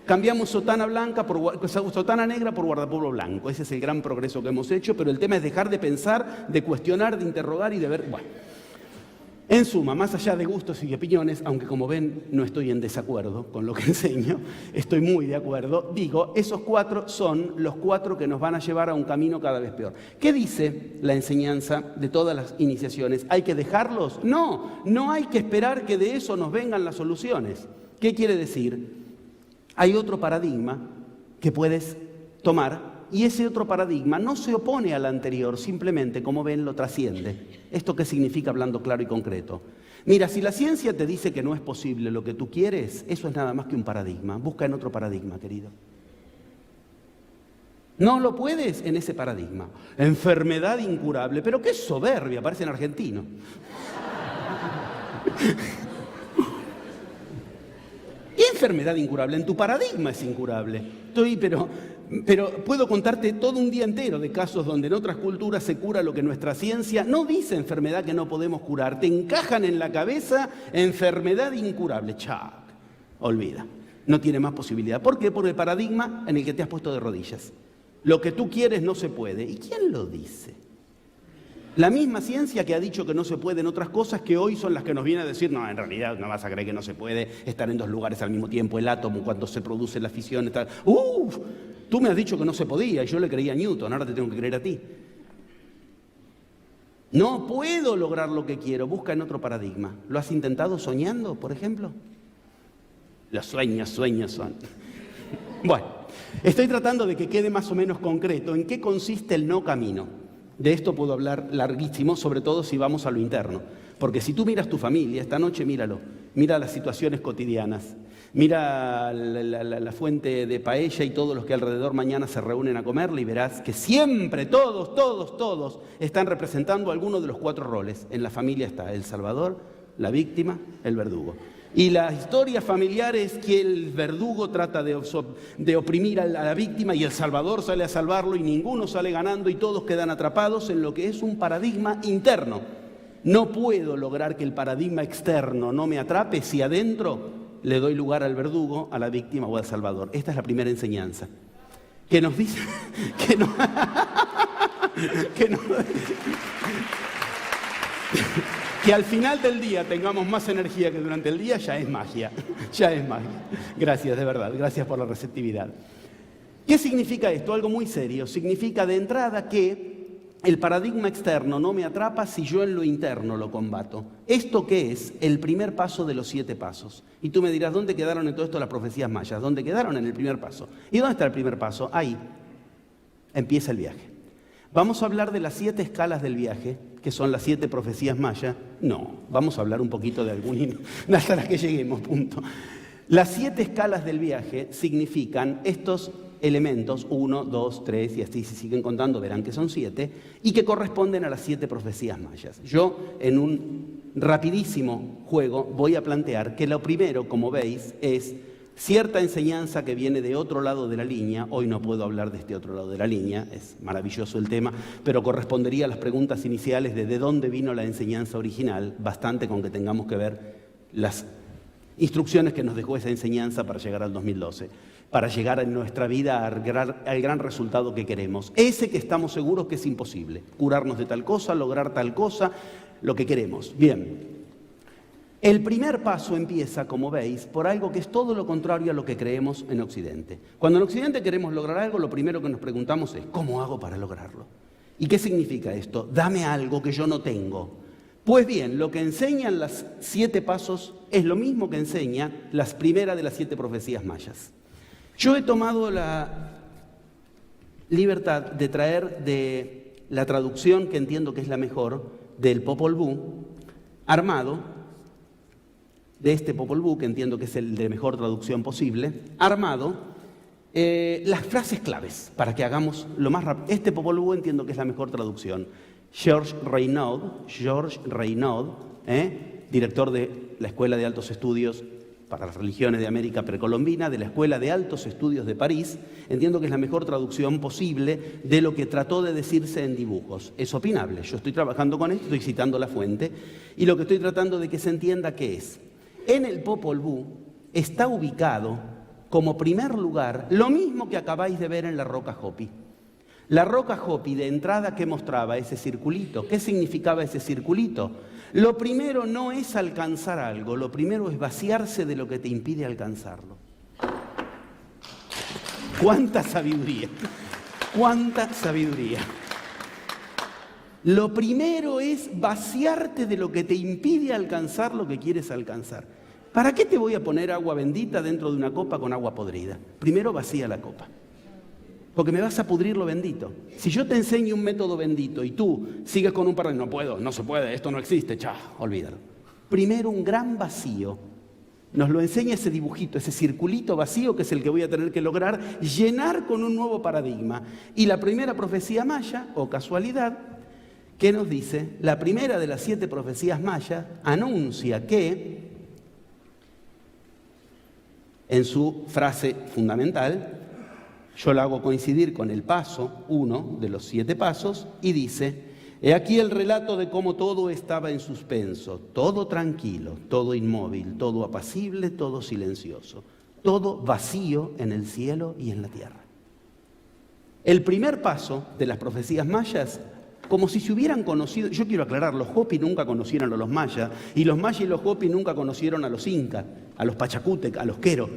Speaker 2: Cambiamos sotana negra por guardapolvo blanco. Ese es el gran progreso que hemos hecho, pero el tema es dejar de pensar, de cuestionar, de interrogar y de ver... Bueno, en suma, más allá de gustos y opiniones, aunque como ven no estoy en desacuerdo con lo que enseño, estoy muy de acuerdo, digo, esos 4 son los 4 que nos van a llevar a un camino cada vez peor. ¿Qué dice la enseñanza de todas las iniciaciones? ¿Hay que dejarlos? No, no hay que esperar que de eso nos vengan las soluciones. ¿Qué quiere decir? Hay otro paradigma que puedes tomar y ese otro paradigma no se opone al anterior, simplemente, como ven, lo trasciende. ¿Esto qué significa hablando claro y concreto? Mira, si la ciencia te dice que no es posible lo que tú quieres, eso es nada más que un paradigma. Busca en otro paradigma, querido. No lo puedes en ese paradigma. Enfermedad incurable, pero qué soberbia, parece en argentino. ¿Qué enfermedad incurable? En tu paradigma es incurable. Pero puedo contarte todo un día entero de casos donde en otras culturas se cura lo que nuestra ciencia no dice enfermedad que no podemos curar. Te encajan en la cabeza enfermedad incurable. Chac, olvida. No tiene más posibilidad. ¿Por qué? Por el paradigma en el que te has puesto de rodillas. Lo que tú quieres no se puede. ¿Y quién lo dice? La misma ciencia que ha dicho que no se puede en otras cosas, que hoy son las que nos viene a decir, no, en realidad no vas a creer que no se puede estar en 2 lugares al mismo tiempo, el átomo, cuando se produce la fisión, tal. Tú me has dicho que no se podía y yo le creía a Newton, ahora te tengo que creer a ti. No puedo lograr lo que quiero, busca en otro paradigma. ¿Lo has intentado soñando, por ejemplo? Los sueños son. Bueno, estoy tratando de que quede más o menos concreto en qué consiste el no camino. De esto puedo hablar larguísimo, sobre todo si vamos a lo interno. Porque si tú miras tu familia, esta noche míralo, mira las situaciones cotidianas, mira la fuente de paella y todos los que alrededor mañana se reúnen a comerla y verás que siempre todos están representando alguno de los 4 roles. En la familia está el salvador, la víctima, el verdugo. Y la historia familiar es que el verdugo trata de oprimir a la víctima y el salvador sale a salvarlo y ninguno sale ganando y todos quedan atrapados en lo que es un paradigma interno. No puedo lograr que el paradigma externo no me atrape si adentro le doy lugar al verdugo, a la víctima o al salvador. Esta es la primera enseñanza. Que nos dice que no... Que al final del día tengamos más energía que durante el día, ya es magia, ya es magia. Gracias, de verdad, gracias por la receptividad. ¿Qué significa esto? Algo muy serio. Significa de entrada que el paradigma externo no me atrapa si yo en lo interno lo combato. ¿Esto qué es? El primer paso de los 7 pasos. Y tú me dirás, ¿dónde quedaron en todo esto las profecías mayas? ¿Dónde quedaron? En el primer paso. ¿Y dónde está el primer paso? Ahí empieza el viaje. ¿Vamos a hablar de las 7 escalas del viaje, que son las 7 profecías mayas? No, vamos a hablar un poquito de algún hasta las que lleguemos, punto. Las 7 escalas del viaje significan estos elementos, 1, 2, 3, y así si siguen contando verán que son 7, y que corresponden a las 7 profecías mayas. Yo, en un rapidísimo juego, voy a plantear que lo primero, como veis, es cierta enseñanza que viene de otro lado de la línea. Hoy no puedo hablar de este otro lado de la línea, es maravilloso el tema, pero correspondería a las preguntas iniciales de dónde vino la enseñanza original, bastante con que tengamos que ver las instrucciones que nos dejó esa enseñanza para llegar al 2012, para llegar en nuestra vida al gran resultado que queremos, ese que estamos seguros que es imposible, curarnos de tal cosa, lograr tal cosa, lo que queremos. Bien. El primer paso empieza, como veis, por algo que es todo lo contrario a lo que creemos en Occidente. Cuando en Occidente queremos lograr algo, lo primero que nos preguntamos es, ¿cómo hago para lograrlo? ¿Y qué significa esto? Dame algo que yo no tengo. Pues bien, lo que enseñan las 7 pasos es lo mismo que enseña las primeras de las 7 profecías mayas. Yo he tomado la libertad de traer de la traducción que entiendo que es la mejor, del Popol Vuh, armado, de este Popol Vuh, que entiendo que es el de mejor traducción posible, armado, las frases claves, para que hagamos lo más rápido. Este Popol Vuh entiendo que es la mejor traducción. Georges Raynaud, director de la Escuela de Altos Estudios para las religiones de América precolombina, de la Escuela de Altos Estudios de París. Entiendo que es la mejor traducción posible de lo que trató de decirse en dibujos. Es opinable, yo estoy trabajando con esto, estoy citando la fuente, y lo que estoy tratando de que se entienda que es, en el Popol Vuh está ubicado como primer lugar lo mismo que acabáis de ver en la roca Hopi. La roca Hopi de entrada, ¿qué mostraba? Ese circulito. ¿Qué significaba ese circulito? Lo primero no es alcanzar algo, lo primero es vaciarse de lo que te impide alcanzarlo. ¡Cuánta sabiduría! ¡Cuánta sabiduría! Lo primero es vaciarte de lo que te impide alcanzar lo que quieres alcanzar. ¿Para qué te voy a poner agua bendita dentro de una copa con agua podrida? Primero vacía la copa. Porque me vas a pudrir lo bendito. Si yo te enseño un método bendito y tú sigues con un paradigma, no puedo, no se puede, esto no existe, chao, olvídalo. Primero un gran vacío. Nos lo enseña ese dibujito, ese circulito vacío que es el que voy a tener que lograr llenar con un nuevo paradigma. Y la primera profecía maya, o casualidad, ¿qué nos dice? La primera de las 7 profecías mayas anuncia que, en su frase fundamental, yo la hago coincidir con el paso 1 de los 7 pasos y dice: he aquí el relato de cómo todo estaba en suspenso, todo tranquilo, todo inmóvil, todo apacible, todo silencioso, todo vacío en el cielo y en la tierra. El primer paso de las profecías mayas, como si se hubieran conocido, yo quiero aclarar, los Hopi nunca conocieron a los mayas, y los mayas y los Hopi nunca conocieron a los incas, a los pachacútec, a los quero.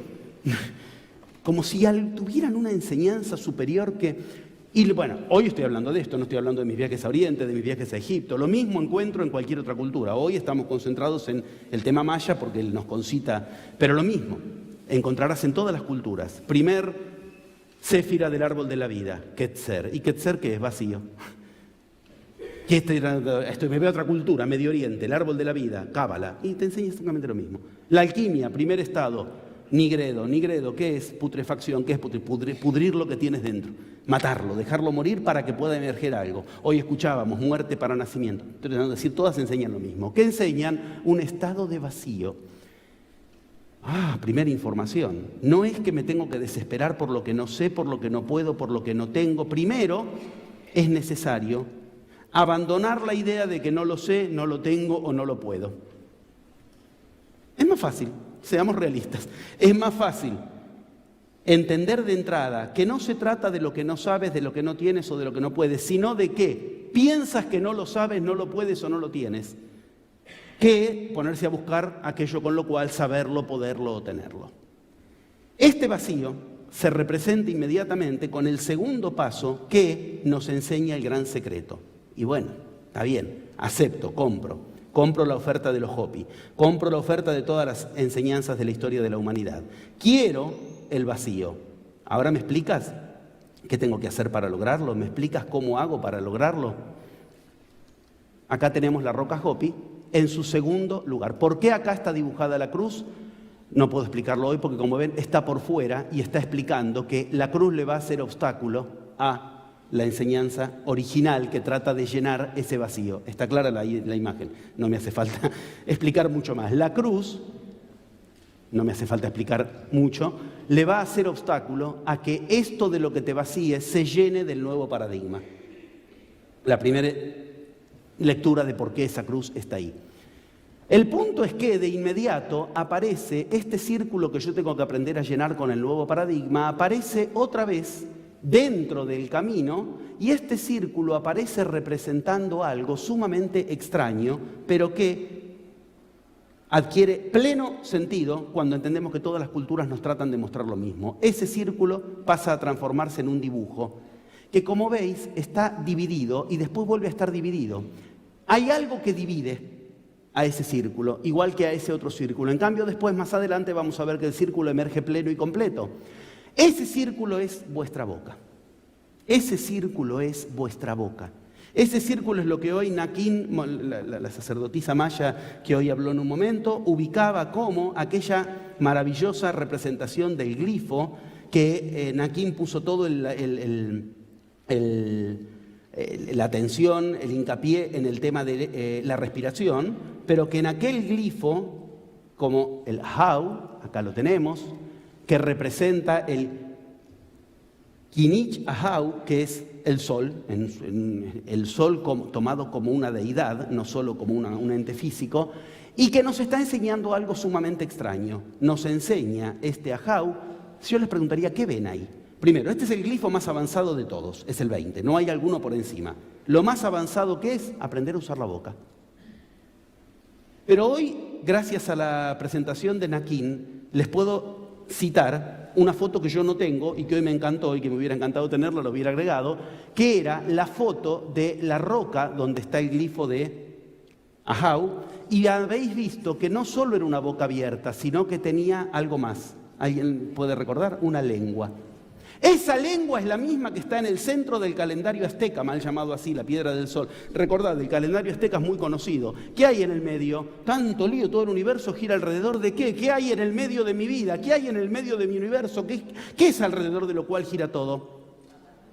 Speaker 2: Como si tuvieran una enseñanza superior que... Y bueno, hoy estoy hablando de esto, no estoy hablando de mis viajes a Oriente, de mis viajes a Egipto. Lo mismo encuentro en cualquier otra cultura. Hoy estamos concentrados en el tema maya porque él nos concita, pero lo mismo encontrarás en todas las culturas. Primer céfira del árbol de la vida, Quetzer. ¿Y Quetzer qué es? Vacío. Me veo a otra cultura, Medio Oriente, el árbol de la vida, Cábala, y te enseña exactamente lo mismo. La alquimia, primer estado, Nigredo. Nigredo, ¿qué es? Putrefacción, ¿qué es pudrir lo que tienes dentro? Matarlo, dejarlo morir para que pueda emerger algo. Hoy escuchábamos muerte para nacimiento. Entonces, es decir, todas enseñan lo mismo. ¿Qué enseñan? Un estado de vacío. Primera información. No es que me tengo que desesperar por lo que no sé, por lo que no puedo, por lo que no tengo. Primero, es necesario abandonar la idea de que no lo sé, no lo tengo o no lo puedo. Es más fácil. Seamos realistas, es más fácil entender de entrada que no se trata de lo que no sabes, de lo que no tienes o de lo que no puedes, sino de que piensas que no lo sabes, no lo puedes o no lo tienes, que ponerse a buscar aquello con lo cual saberlo, poderlo o tenerlo. Este vacío se representa inmediatamente con el segundo paso que nos enseña el gran secreto. Y bueno, está bien, acepto, compro la oferta de los Hopi, compro la oferta de todas las enseñanzas de la historia de la humanidad. Quiero el vacío. ¿Ahora me explicas qué tengo que hacer para lograrlo? ¿Me explicas cómo hago para lograrlo? Acá tenemos la roca Hopi en su segundo lugar. ¿Por qué acá está dibujada la cruz? No puedo explicarlo hoy porque, como ven, está por fuera y está explicando que la cruz le va a hacer obstáculo a la enseñanza original que trata de llenar ese vacío. Está clara la imagen, no me hace falta explicar mucho más. La cruz, no me hace falta explicar mucho, le va a hacer obstáculo a que esto de lo que te vacíes se llene del nuevo paradigma. La primera lectura de por qué esa cruz está ahí. El punto es que de inmediato aparece este círculo que yo tengo que aprender a llenar con el nuevo paradigma, aparece otra vez dentro del camino, y este círculo aparece representando algo sumamente extraño, pero que adquiere pleno sentido cuando entendemos que todas las culturas nos tratan de mostrar lo mismo. Ese círculo pasa a transformarse en un dibujo que, como veis, está dividido y después vuelve a estar dividido. Hay algo que divide a ese círculo, igual que a ese otro círculo. En cambio, después, más adelante, vamos a ver que el círculo emerge pleno y completo. Ese círculo es vuestra boca. Ese círculo es vuestra boca. Ese círculo es lo que hoy Naquín, la sacerdotisa maya que hoy habló en un momento, ubicaba como aquella maravillosa representación del glifo que Naquín puso todo la atención, el hincapié en el tema de la respiración, pero que en aquel glifo como el Ahau, acá lo tenemos, que representa el Kinich Ahau, que es el sol, el sol tomado como una deidad, no solo como un ente físico, y que nos está enseñando algo sumamente extraño. Nos enseña este Ahau. Si yo les preguntaría, ¿qué ven ahí? Primero, este es el glifo más avanzado de todos, es el 20, no hay alguno por encima. Lo más avanzado que es aprender a usar la boca. Pero hoy, gracias a la presentación de Nakin, les puedo citar una foto que yo no tengo y que hoy me encantó y que me hubiera encantado tenerla, lo hubiera agregado, que era la foto de la roca donde está el glifo de Ahau, y habéis visto que no solo era una boca abierta, sino que tenía algo más. ¿Alguien puede recordar? Una lengua. Esa lengua es la misma que está en el centro del calendario azteca, mal llamado así, la piedra del sol. Recordad, el calendario azteca es muy conocido. ¿Qué hay en el medio? Tanto lío, todo el universo gira alrededor de ¿qué? ¿Qué hay en el medio de mi vida? ¿Qué hay en el medio de mi universo? ¿Qué es alrededor de lo cual gira todo?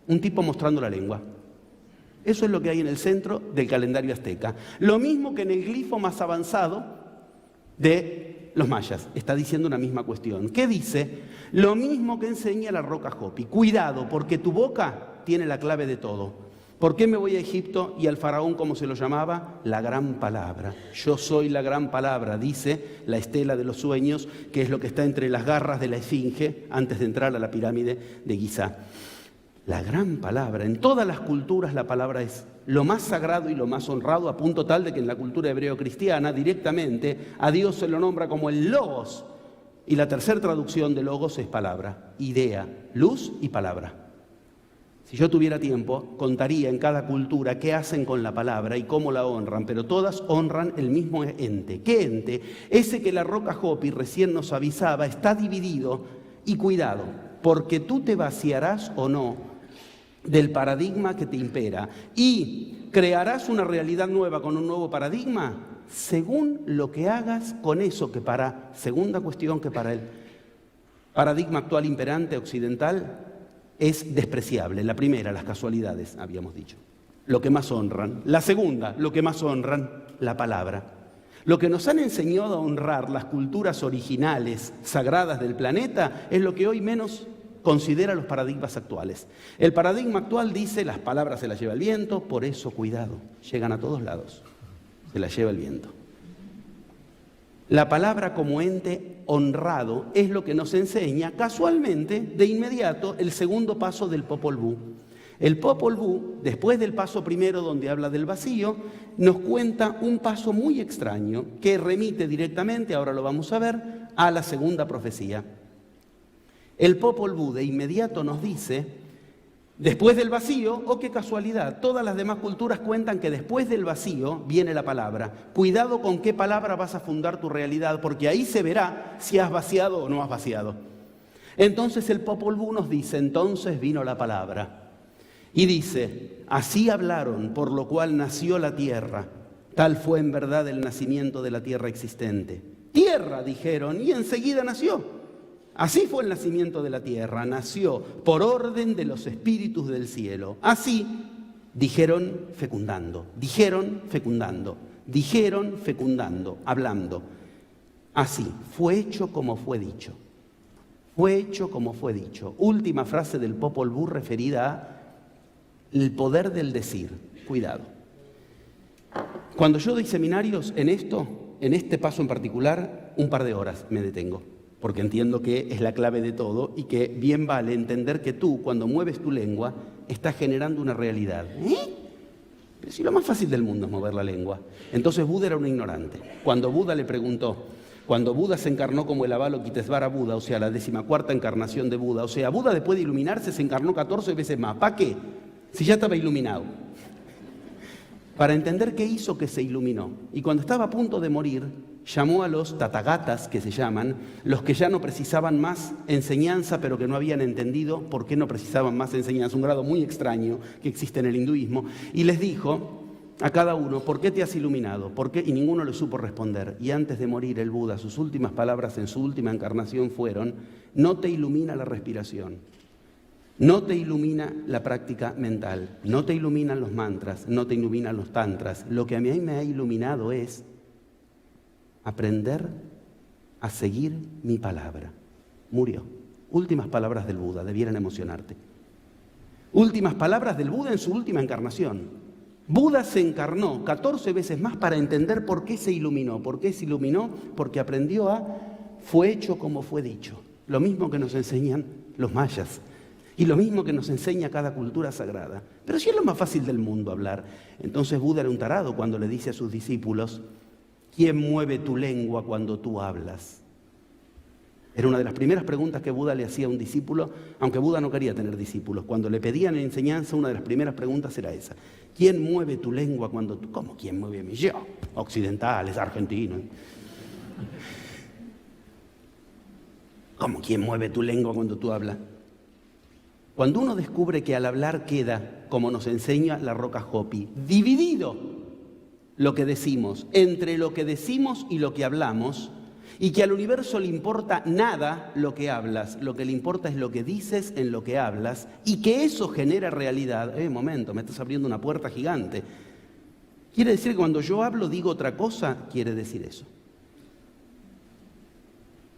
Speaker 2: Un tipo mostrando la lengua. Eso es lo que hay en el centro del calendario azteca. Lo mismo que en el glifo más avanzado de los mayas. Está diciendo una misma cuestión. ¿Qué dice? Lo mismo que enseña la roca Hopi. Cuidado, porque tu boca tiene la clave de todo. ¿Por qué me voy a Egipto y al faraón, como se lo llamaba? La gran palabra. Yo soy la gran palabra, dice la estela de los sueños, que es lo que está entre las garras de la esfinge antes de entrar a la pirámide de Gizá. La gran palabra. En todas las culturas la palabra es lo más sagrado y lo más honrado, a punto tal de que en la cultura hebreo-cristiana directamente a Dios se lo nombra como el Logos. Y la tercera traducción de Logos es palabra, idea, luz y palabra. Si yo tuviera tiempo, contaría en cada cultura qué hacen con la palabra y cómo la honran, pero todas honran el mismo ente. ¿Qué ente? Ese que la roca Hopi recién nos avisaba está dividido y cuidado, porque tú te vaciarás o no del paradigma que te impera y crearás una realidad nueva con un nuevo paradigma según lo que hagas con eso que segunda cuestión, que para el paradigma actual imperante occidental es despreciable. La primera, las casualidades, habíamos dicho, lo que más honran. La segunda, lo que más honran, la palabra. Lo que nos han enseñado a honrar las culturas originales, sagradas del planeta, es lo que hoy menos considera los paradigmas actuales. El paradigma actual dice, las palabras se las lleva el viento, por eso cuidado, llegan a todos lados, se las lleva el viento. La palabra como ente honrado es lo que nos enseña casualmente, de inmediato, el segundo paso del Popol Vuh. El Popol Vuh, después del paso primero donde habla del vacío, nos cuenta un paso muy extraño que remite directamente, ahora lo vamos a ver, a la segunda profecía. El Popol Vuh de inmediato nos dice, después del vacío, oh qué casualidad, todas las demás culturas cuentan que después del vacío viene la palabra. Cuidado con qué palabra vas a fundar tu realidad, porque ahí se verá si has vaciado o no has vaciado. Entonces el Popol Vuh nos dice, entonces vino la palabra. Y dice, así hablaron, por lo cual nació la tierra. Tal fue en verdad el nacimiento de la tierra existente. Tierra, dijeron, y enseguida nació. Así fue el nacimiento de la tierra, nació por orden de los espíritus del cielo. Así dijeron fecundando, hablando. Así, fue hecho como fue dicho. Fue hecho como fue dicho. Última frase del Popol Vuh referida a el poder del decir. Cuidado. Cuando yo doy seminarios en este paso en particular, un par de horas me detengo. Porque entiendo que es la clave de todo y que bien vale entender que tú, cuando mueves tu lengua, estás generando una realidad. Pero si lo más fácil del mundo es mover la lengua. Entonces Buda era un ignorante. Cuando Buda se encarnó como el Avalokitesvara Buda, o sea, la 14ª encarnación de Buda, o sea, Buda después de iluminarse se encarnó 14 veces más. ¿Para qué? Si ya estaba iluminado. Para entender qué hizo que se iluminó. Y cuando estaba a punto de morir, llamó a los tatagatas, que se llaman, los que ya no precisaban más enseñanza, pero que no habían entendido por qué no precisaban más enseñanza, un grado muy extraño que existe en el hinduismo, y les dijo a cada uno, ¿por qué te has iluminado? ¿Por qué? Y ninguno le supo responder. Y antes de morir el Buda, sus últimas palabras en su última encarnación fueron, no te ilumina la respiración, no te ilumina la práctica mental, no te iluminan los mantras, no te iluminan los tantras. Lo que a mí me ha iluminado es aprender a seguir mi palabra. Murió. Últimas palabras del Buda, debieran emocionarte. Últimas palabras del Buda en su última encarnación. Buda se encarnó 14 veces más para entender por qué se iluminó. ¿Por qué se iluminó? Porque aprendió fue hecho como fue dicho. Lo mismo que nos enseñan los mayas. Y lo mismo que nos enseña cada cultura sagrada. Pero si es lo más fácil del mundo hablar. Entonces Buda era un tarado cuando le dice a sus discípulos: ¿quién mueve tu lengua cuando tú hablas? Era una de las primeras preguntas que Buda le hacía a un discípulo, aunque Buda no quería tener discípulos. Cuando le pedían enseñanza, una de las primeras preguntas era esa. ¿Quién mueve tu lengua cuando tú...? ¿Cómo quién mueve mi? Yo, occidentales, argentinos. ¿Cómo quién mueve tu lengua cuando tú hablas? Cuando uno descubre que al hablar queda, como nos enseña la Roca Hopi, dividido lo que decimos entre lo que decimos y lo que hablamos, y que al universo le importa nada lo que hablas, lo que le importa es lo que dices en lo que hablas, y que eso genera realidad. Momento, me estás abriendo una puerta gigante. Quiere decir que cuando yo hablo digo otra cosa, quiere decir eso.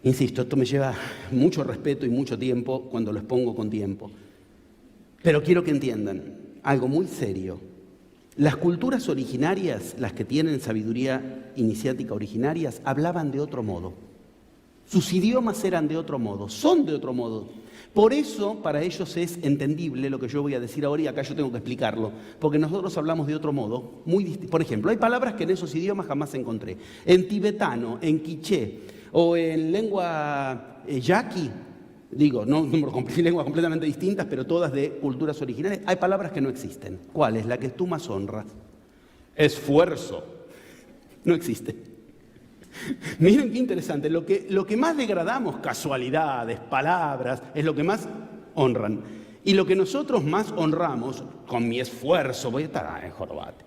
Speaker 2: Insisto, esto me lleva mucho respeto y mucho tiempo cuando lo expongo con tiempo. Pero quiero que entiendan algo muy serio. Las culturas originarias, las que tienen sabiduría iniciática originarias, hablaban de otro modo. Sus idiomas eran de otro modo, son de otro modo. Por eso para ellos es entendible lo que yo voy a decir ahora, y acá yo tengo que explicarlo, porque nosotros hablamos de otro modo, muy distinto. Por ejemplo, hay palabras que en esos idiomas jamás encontré. En tibetano, en quiché o en lengua yaqui, digo, no lenguas completamente distintas, pero todas de culturas originales, hay palabras que no existen. ¿Cuál es la que tú más honras? Esfuerzo. No existe. Miren qué interesante, lo que más degradamos, casualidades, palabras, es lo que más honran. Y lo que nosotros más honramos, con mi esfuerzo, voy a estar en jorobate.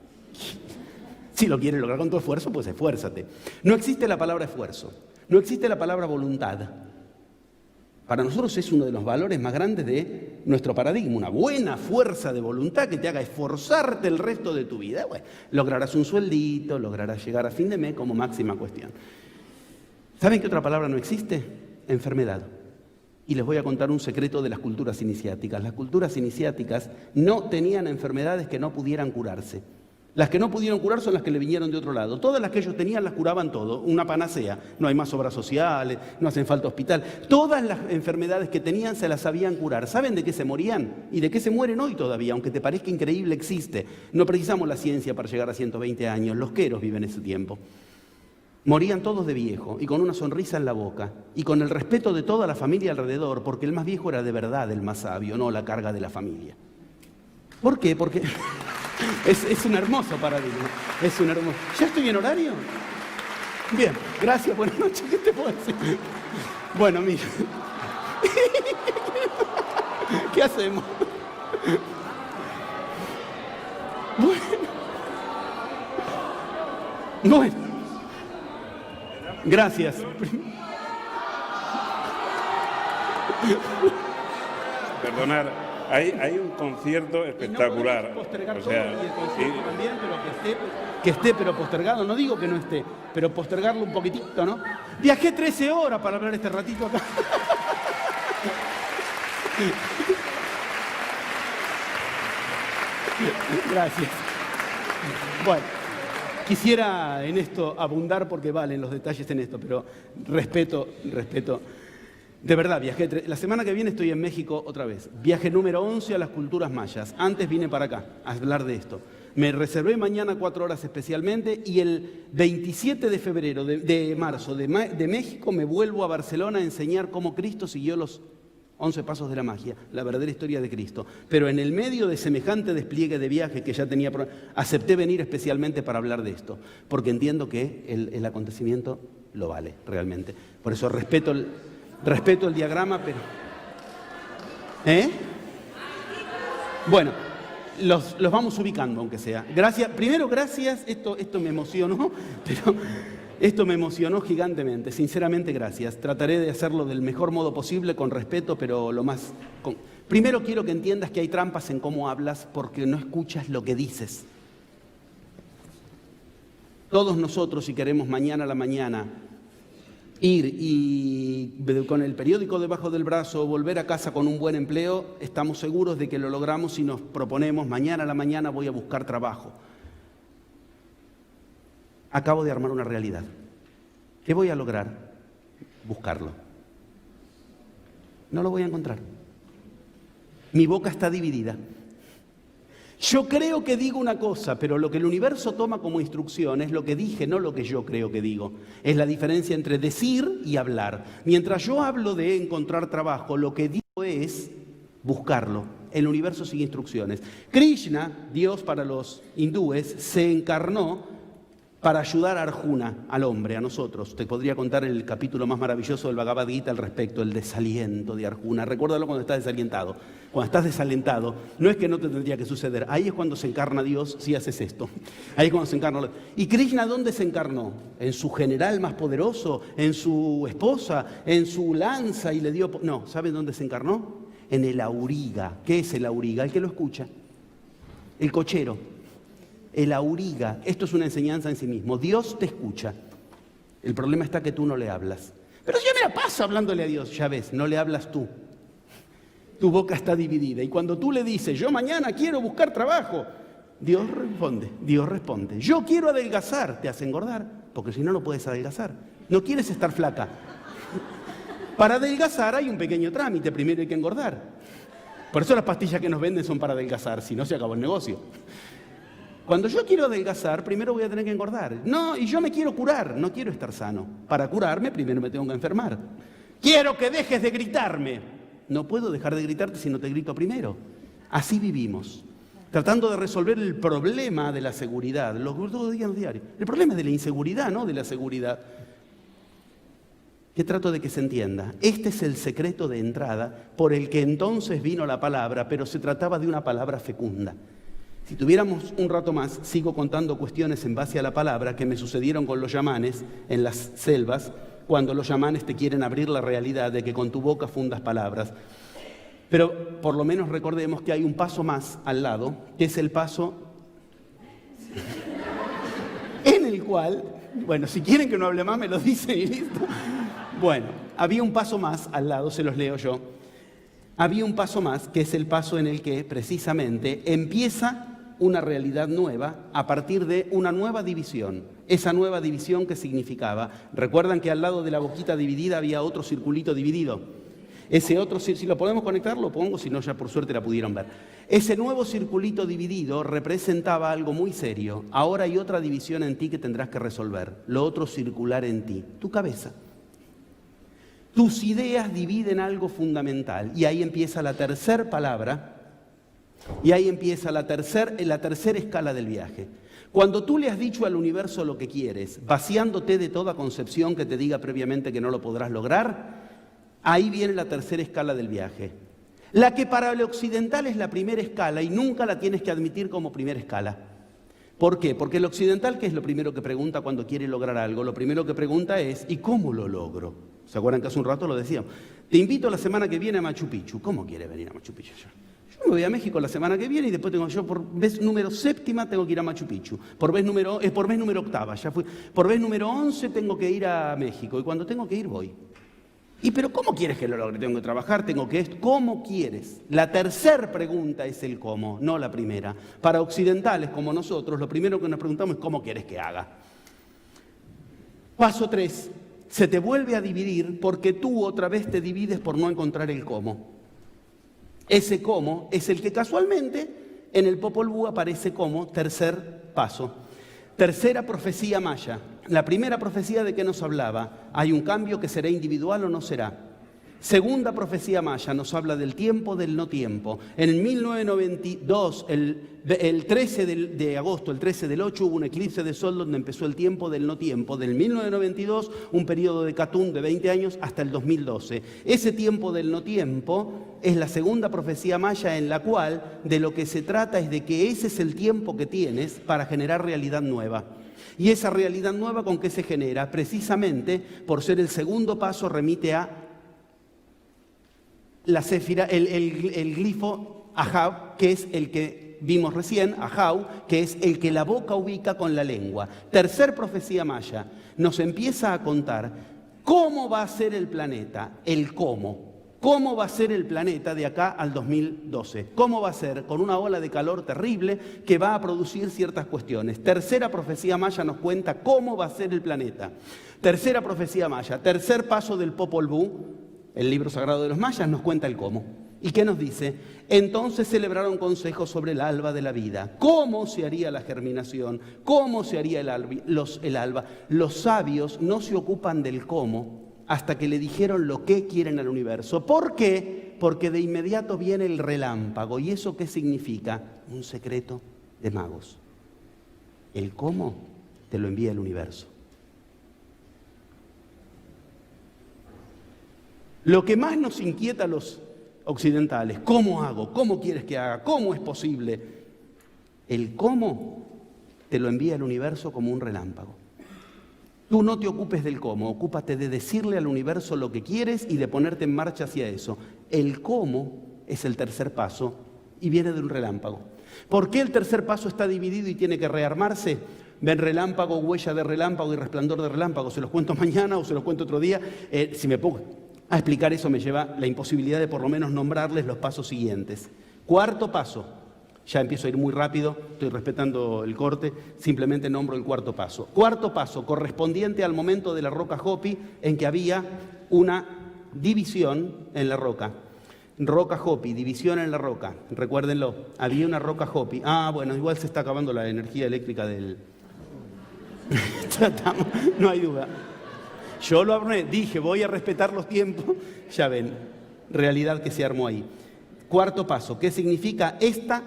Speaker 2: Si lo quieres lograr con tu esfuerzo, pues esfuérzate. No existe la palabra esfuerzo, no existe la palabra voluntad. Para nosotros es uno de los valores más grandes de nuestro paradigma, una buena fuerza de voluntad que te haga esforzarte el resto de tu vida. Bueno, lograrás un sueldito, lograrás llegar a fin de mes como máxima cuestión. ¿Saben qué otra palabra no existe? Enfermedad. Y les voy a contar un secreto de las culturas iniciáticas. Las culturas iniciáticas no tenían enfermedades que no pudieran curarse. Las que no pudieron curar son las que le vinieron de otro lado. Todas las que ellos tenían las curaban todo, una panacea. No hay más obras sociales, no hacen falta hospital. Todas las enfermedades que tenían se las sabían curar. ¿Saben de qué se morían? Y de qué se mueren hoy todavía, aunque te parezca increíble, existe. No precisamos la ciencia para llegar a 120 años. Los queros viven ese tiempo. Morían todos de viejo y con una sonrisa en la boca y con el respeto de toda la familia alrededor, porque el más viejo era de verdad el más sabio, no la carga de la familia. ¿Por qué? Porque... Es un hermoso paradigma, es un hermoso... ¿Ya estoy en horario? Bien, gracias, buenas noches, ¿qué te puedo decir? Bueno, mira... ¿Qué hacemos? Bueno, gracias.
Speaker 3: Perdonar. Hay un concierto espectacular.
Speaker 2: No postergar
Speaker 3: o sea,
Speaker 2: todo, y el concierto también, pero que esté, pero postergado. No digo que no esté, pero postergarlo un poquitito, ¿no? Viajé 13 horas para hablar este ratito acá. Gracias. Bueno, quisiera en esto abundar porque valen los detalles en esto, pero respeto. De verdad, viajé. La semana que viene estoy en México otra vez. Viaje número 11 a las culturas mayas. Antes vine para acá a hablar de esto. Me reservé mañana 4 horas especialmente y el 27 de febrero, de marzo de México me vuelvo a Barcelona a enseñar cómo Cristo siguió los 11 pasos de la magia, la verdadera historia de Cristo. Pero en el medio de semejante despliegue de viaje que ya tenía, acepté venir especialmente para hablar de esto, porque entiendo que el acontecimiento lo vale realmente. Por eso respeto el diagrama, pero... Bueno, los vamos ubicando, aunque sea. Gracias, primero gracias, esto me emocionó, pero esto me emocionó gigantemente, sinceramente gracias. Trataré de hacerlo del mejor modo posible, con respeto, pero lo más... Primero quiero que entiendas que hay trampas en cómo hablas porque no escuchas lo que dices. Todos nosotros, si queremos mañana a la mañana ir y con el periódico debajo del brazo volver a casa con un buen empleo, estamos seguros de que lo logramos si nos proponemos mañana a la mañana voy a buscar trabajo. Acabo de armar una realidad. ¿Qué voy a lograr? Buscarlo. No lo voy a encontrar. Mi boca está dividida. Yo creo que digo una cosa, pero lo que el universo toma como instrucción es lo que dije, no lo que yo creo que digo. Es la diferencia entre decir y hablar. Mientras yo hablo de encontrar trabajo, lo que digo es buscarlo. El universo sigue instrucciones. Krishna, Dios para los hindúes, se encarnó para ayudar a Arjuna, al hombre, a nosotros. Te podría contar el capítulo más maravilloso del Bhagavad Gita al respecto, el desaliento de Arjuna. Recuérdalo cuando estás desalientado. Cuando estás desalentado, no es que no te tendría que suceder. Ahí es cuando se encarna Dios si haces esto. Ahí es cuando se encarna. ¿Y Krishna dónde se encarnó? ¿En su general más poderoso? ¿En su esposa? ¿En su lanza? Y le dio... No, ¿saben dónde se encarnó? En el auriga. ¿Qué es el auriga? El que lo escucha. El cochero. El auriga, esto es una enseñanza en sí mismo. Dios te escucha. El problema está que tú no le hablas. Pero yo me la paso hablándole a Dios. Ya ves, no le hablas tú. Tu boca está dividida. Y cuando tú le dices, yo mañana quiero buscar trabajo, Dios responde. Yo quiero adelgazar, te hace engordar. Porque si no, no puedes adelgazar. No quieres estar flaca. Para adelgazar hay un pequeño trámite. Primero hay que engordar. Por eso las pastillas que nos venden son para adelgazar. Si no, se acabó el negocio. Cuando yo quiero adelgazar, primero voy a tener que engordar. No, y yo me quiero curar, no quiero estar sano. Para curarme, primero me tengo que enfermar. Quiero que dejes de gritarme. No puedo dejar de gritarte si no te grito primero. Así vivimos, tratando de resolver el problema de la seguridad. Los días diarios. El problema es de la inseguridad, no de la seguridad. Que trato de que se entienda. Este es el secreto de entrada por el que entonces vino la palabra, pero se trataba de una palabra fecunda. Si tuviéramos un rato más, sigo contando cuestiones en base a la palabra que me sucedieron con los yamanes en las selvas, cuando los yamanes te quieren abrir la realidad de que con tu boca fundas palabras. Pero por lo menos recordemos que hay un paso más al lado, que es el paso en el cual, bueno, si quieren que no hable más me lo dicen y listo. Bueno, había un paso más al lado, se los leo yo. Había un paso más, que es el paso en el que precisamente empieza una realidad nueva a partir de una nueva división. Esa nueva división que significaba, recuerdan que al lado de la boquita dividida había otro circulito dividido. Ese otro, si lo podemos conectar, lo pongo, si no ya por suerte la pudieron ver. Ese nuevo circulito dividido representaba algo muy serio. Ahora hay otra división en ti que tendrás que resolver. Lo otro circular en ti, tu cabeza. Tus ideas dividen algo fundamental y ahí empieza la tercera palabra y ahí empieza la tercera escala del viaje. Cuando tú le has dicho al universo lo que quieres, vaciándote de toda concepción que te diga previamente que no lo podrás lograr, ahí viene la tercera escala del viaje. La que para el occidental es la primera escala y nunca la tienes que admitir como primera escala. ¿Por qué? Porque el occidental, ¿qué es lo primero que pregunta cuando quiere lograr algo? Lo primero que pregunta es, ¿y cómo lo logro? ¿Se acuerdan que hace un rato lo decíamos? Te invito la semana que viene a Machu Picchu. ¿Cómo quiere venir a Machu Picchu? Yo me voy a México la semana que viene y después por vez número 7 tengo que ir a Machu Picchu. Por vez número 8, ya fui. Por vez número 11 tengo que ir a México y cuando tengo que ir voy. ¿Pero cómo quieres que lo logre? Tengo que trabajar, tengo que esto. ¿Cómo quieres? La tercera pregunta es el cómo, no la primera. Para occidentales como nosotros, lo primero que nos preguntamos es ¿cómo quieres que haga? Paso 3. Se te vuelve a dividir porque tú otra vez te divides por no encontrar el cómo. Ese cómo es el que casualmente en el Popol Vuh aparece como tercer paso. Tercera profecía maya. La primera profecía de qué nos hablaba. Hay un cambio que será individual o no será. Segunda profecía maya nos habla del tiempo, del no tiempo. En 1992, el 13 de agosto, el 13 del 8, hubo un eclipse de sol donde empezó el tiempo del no tiempo. Del 1992, un periodo de Katun de 20 años hasta el 2012. Ese tiempo del no tiempo es la segunda profecía maya en la cual de lo que se trata es de que ese es el tiempo que tienes para generar realidad nueva. Y esa realidad nueva, ¿con qué se genera? Precisamente por ser el segundo paso remite a la céfira, el glifo Ahau, que es el que vimos recién, Ahau, que es el que la boca ubica con la lengua. Tercer profecía maya, nos empieza a contar ¿Cómo va a ser el planeta? El cómo. ¿Cómo va a ser el planeta de acá al 2012? ¿Cómo va a ser? Con una ola de calor terrible que va a producir ciertas cuestiones. Tercera profecía maya nos cuenta cómo va a ser el planeta. Tercera profecía maya, tercer paso del Popol Vuh, el libro sagrado de los mayas, nos cuenta el cómo. ¿Y qué nos dice? Entonces celebraron consejos sobre el alba de la vida. ¿Cómo se haría la germinación? ¿Cómo se haría el alba? Los sabios no se ocupan del cómo hasta que le dijeron lo que quieren al universo. ¿Por qué? Porque de inmediato viene el relámpago. ¿Y eso qué significa? Un secreto de magos. El cómo te lo envía el universo. Lo que más nos inquieta a los occidentales, ¿cómo hago? ¿Cómo quieres que haga? ¿Cómo es posible? El cómo te lo envía el universo como un relámpago. Tú no te ocupes del cómo, ocúpate de decirle al universo lo que quieres y de ponerte en marcha hacia eso. El cómo es el tercer paso y viene de un relámpago. ¿Por qué el tercer paso está dividido y tiene que rearmarse? Ven relámpago, huella de relámpago y resplandor de relámpago. ¿Se los cuento mañana o se los cuento otro día? Si me pongo a explicar eso me lleva la imposibilidad de por lo menos nombrarles los pasos siguientes. Cuarto paso. Ya empiezo a ir muy rápido, estoy respetando el corte, simplemente nombro el cuarto paso. Cuarto paso, correspondiente al momento de la roca Hopi, en que había una división en la roca. Roca Hopi, división en la roca, recuérdenlo, había una roca Hopi. Bueno, igual se está acabando la energía eléctrica del... Tratamos, no hay duda. Yo lo armé, dije, voy a respetar los tiempos, ya ven, realidad que se armó ahí. Cuarto paso, ¿qué significa esa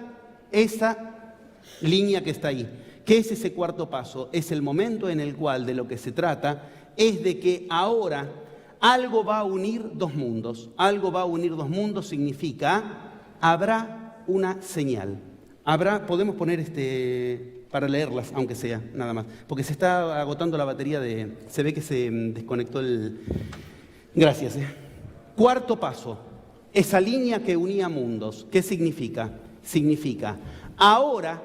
Speaker 2: línea que está ahí? ¿Qué es ese cuarto paso? Es el momento en el cual de lo que se trata es de que ahora algo va a unir dos mundos. Algo va a unir dos mundos significa, habrá una señal. Podemos poner para leerlas, aunque sea, nada más. Porque se está agotando la batería se ve que se desconectó el... Gracias. Cuarto paso, esa línea que unía mundos. ¿Qué significa? Significa, ahora,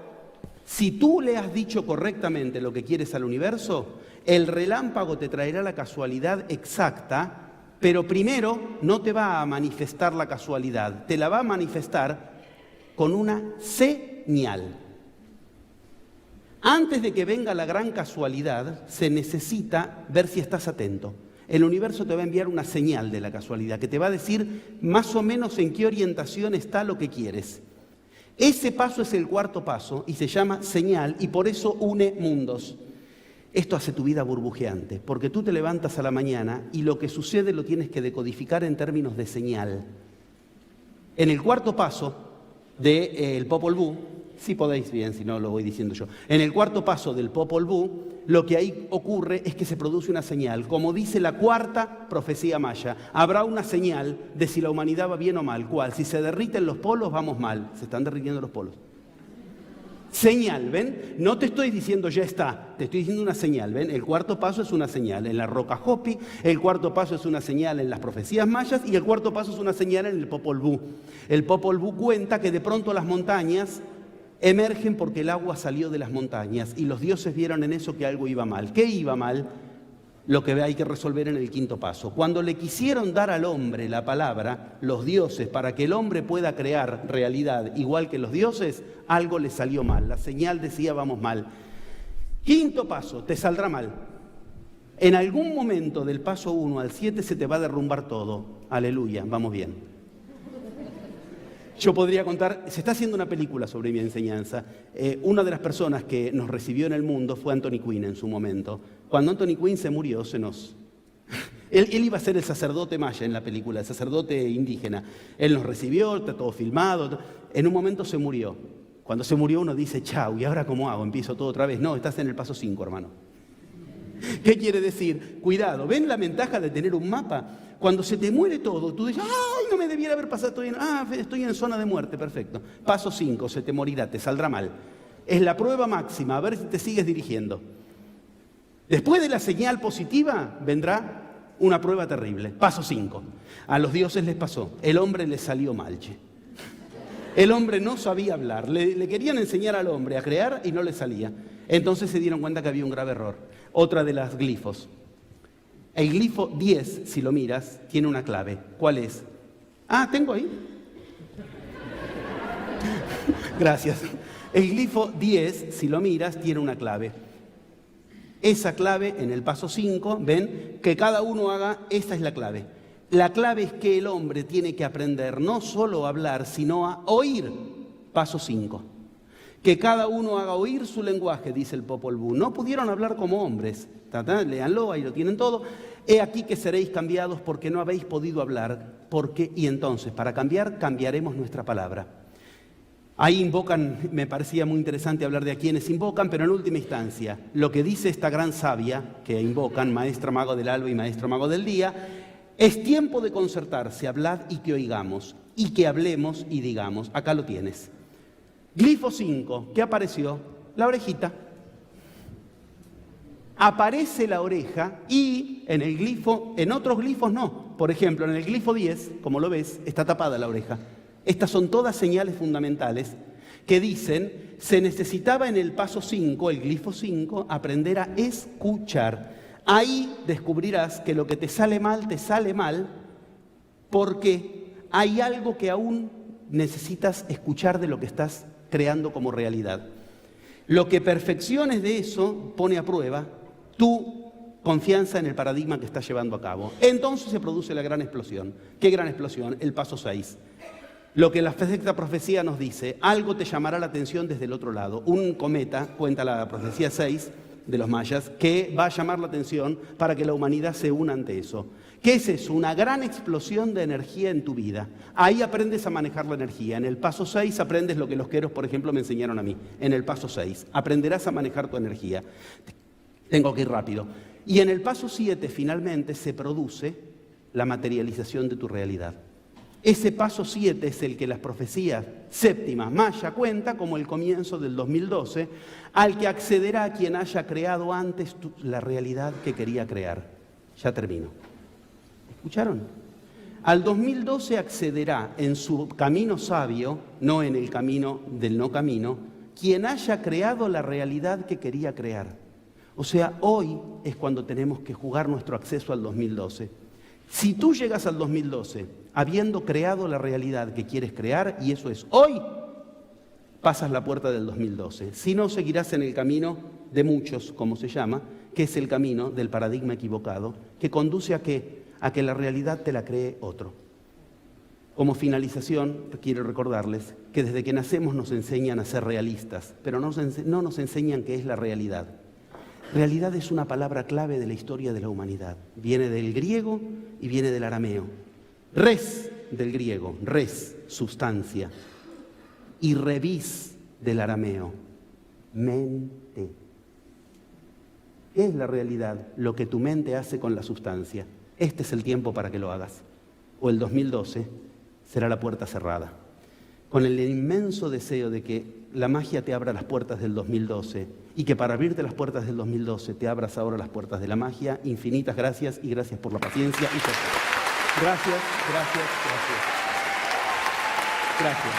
Speaker 2: si tú le has dicho correctamente lo que quieres al universo, el relámpago te traerá la casualidad exacta, pero primero no te va a manifestar la casualidad, te la va a manifestar con una señal. Antes de que venga la gran casualidad, se necesita ver si estás atento. El universo te va a enviar una señal de la casualidad, que te va a decir más o menos en qué orientación está lo que quieres. Ese paso es el cuarto paso y se llama señal y por eso une mundos. Esto hace tu vida burbujeante, porque tú te levantas a la mañana y lo que sucede lo tienes que decodificar en términos de señal. En el cuarto paso del Popol Vuh, si podéis bien, si no lo voy diciendo yo. En el cuarto paso del Popol Vuh, lo que ahí ocurre es que se produce una señal. Como dice la cuarta profecía maya, habrá una señal de si la humanidad va bien o mal. ¿Cuál? Si se derriten los polos, vamos mal. Se están derritiendo los polos. Señal, ¿ven? No te estoy diciendo ya está, te estoy diciendo una señal, ¿ven? El cuarto paso es una señal en la roca Hopi, el cuarto paso es una señal en las profecías mayas y el cuarto paso es una señal en el Popol Vuh. El Popol Vuh cuenta que de pronto las montañas emergen porque el agua salió de las montañas y los dioses vieron en eso que algo iba mal. ¿Qué iba mal? Lo que hay que resolver en el quinto paso. Cuando le quisieron dar al hombre la palabra, los dioses, para que el hombre pueda crear realidad igual que los dioses, algo le salió mal. La señal decía vamos mal. Quinto paso, te saldrá mal. En algún momento del paso 1 al 7 se te va a derrumbar todo. Aleluya, vamos bien. Yo podría contar, se está haciendo una película sobre mi enseñanza. Una de las personas que nos recibió en el mundo fue Anthony Quinn en su momento. Cuando Anthony Quinn se murió, él iba a ser el sacerdote maya en la película, el sacerdote indígena. Él nos recibió, está todo filmado. En un momento se murió. Cuando se murió uno dice, chau, ¿y ahora cómo hago? ¿Empiezo todo otra vez? No, estás en el paso 5, hermano. ¿Qué quiere decir? Cuidado, ¿ven la ventaja de tener un mapa? Cuando se te muere todo, tú dices, ¡ay, no me debiera haber pasado! Estoy en zona de muerte, perfecto. Paso 5, se te morirá, te saldrá mal. Es la prueba máxima, a ver si te sigues dirigiendo. Después de la señal positiva, vendrá una prueba terrible. Paso 5. A los dioses les pasó, el hombre les salió mal, che. El hombre no sabía hablar, le querían enseñar al hombre a crear y no le salía. Entonces se dieron cuenta que había un grave error. Otra de las glifos. El glifo 10, si lo miras, tiene una clave. ¿Cuál es? Ah, ¿tengo ahí? Gracias. El glifo 10, si lo miras, tiene una clave. Esa clave, en el paso 5, ven, que cada uno haga, esta es la clave. La clave es que el hombre tiene que aprender no solo a hablar, sino a oír. Paso 5. Que cada uno haga oír su lenguaje, dice el Popol Vuh. No pudieron hablar como hombres. Léanlo, ahí lo tienen todo. He aquí que seréis cambiados porque no habéis podido hablar. Y entonces, para cambiar, cambiaremos nuestra palabra. Ahí invocan, me parecía muy interesante hablar de a quienes invocan, pero en última instancia, lo que dice esta gran sabia que invocan, maestra mago del alba y maestro mago del día, es tiempo de concertarse, hablad y que oigamos, y que hablemos y digamos. Acá lo tienes. Glifo 5, ¿qué apareció? La orejita. Aparece la oreja y en el glifo, en otros glifos no. Por ejemplo, en el glifo 10, como lo ves, está tapada la oreja. Estas son todas señales fundamentales que dicen, se necesitaba en el paso 5, el glifo 5, aprender a escuchar. Ahí descubrirás que lo que te sale mal porque hay algo que aún necesitas escuchar de lo que estás creando como realidad. Lo que perfecciones de eso pone a prueba tu confianza en el paradigma que estás llevando a cabo. Entonces se produce la gran explosión. ¿Qué gran explosión? El paso 6. Lo que la sexta profecía nos dice, algo te llamará la atención desde el otro lado. Un cometa, cuenta la profecía 6 de los mayas, que va a llamar la atención para que la humanidad se una ante eso. ¿Qué es eso? Una gran explosión de energía en tu vida. Ahí aprendes a manejar la energía. En el paso 6 aprendes lo que los queros, por ejemplo, me enseñaron a mí. En el paso 6 aprenderás a manejar tu energía. Tengo que ir rápido. Y en el paso 7 finalmente se produce la materialización de tu realidad. Ese paso 7 es el que las profecías séptimas maya cuenta como el comienzo del 2012, al que accederá quien haya creado antes la realidad que quería crear. Ya termino. ¿Escucharon? Al 2012 accederá en su camino sabio, no en el camino del no camino, quien haya creado la realidad que quería crear. O sea, hoy es cuando tenemos que jugar nuestro acceso al 2012. Si tú llegas al 2012 habiendo creado la realidad que quieres crear, y eso es hoy, pasas la puerta del 2012. Si no, seguirás en el camino de muchos, como se llama, que es el camino del paradigma equivocado, que conduce a ¿qué? A que la realidad te la cree otro. Como finalización, quiero recordarles que desde que nacemos nos enseñan a ser realistas, pero no nos enseñan qué es la realidad. Realidad es una palabra clave de la historia de la humanidad. Viene del griego y viene del arameo. Res del griego, res, sustancia. Y revis del arameo, mente. ¿Qué es la realidad? Lo que tu mente hace con la sustancia. Este es el tiempo para que lo hagas. O el 2012 será la puerta cerrada. Con el inmenso deseo de que la magia te abra las puertas del 2012 y que para abrirte las puertas del 2012 te abras ahora las puertas de la magia. Infinitas gracias y gracias por la paciencia y por... Gracias, gracias, gracias. Gracias.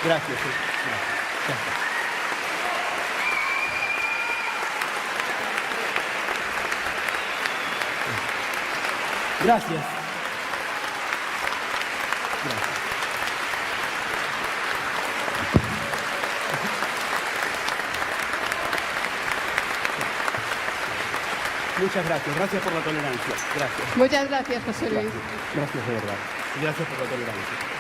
Speaker 2: Gracias. Gracias. Gracias. Gracias. Muchas gracias. Gracias por la tolerancia. Gracias.
Speaker 1: Muchas gracias, José Luis.
Speaker 2: Gracias de verdad. Gracias por la tolerancia.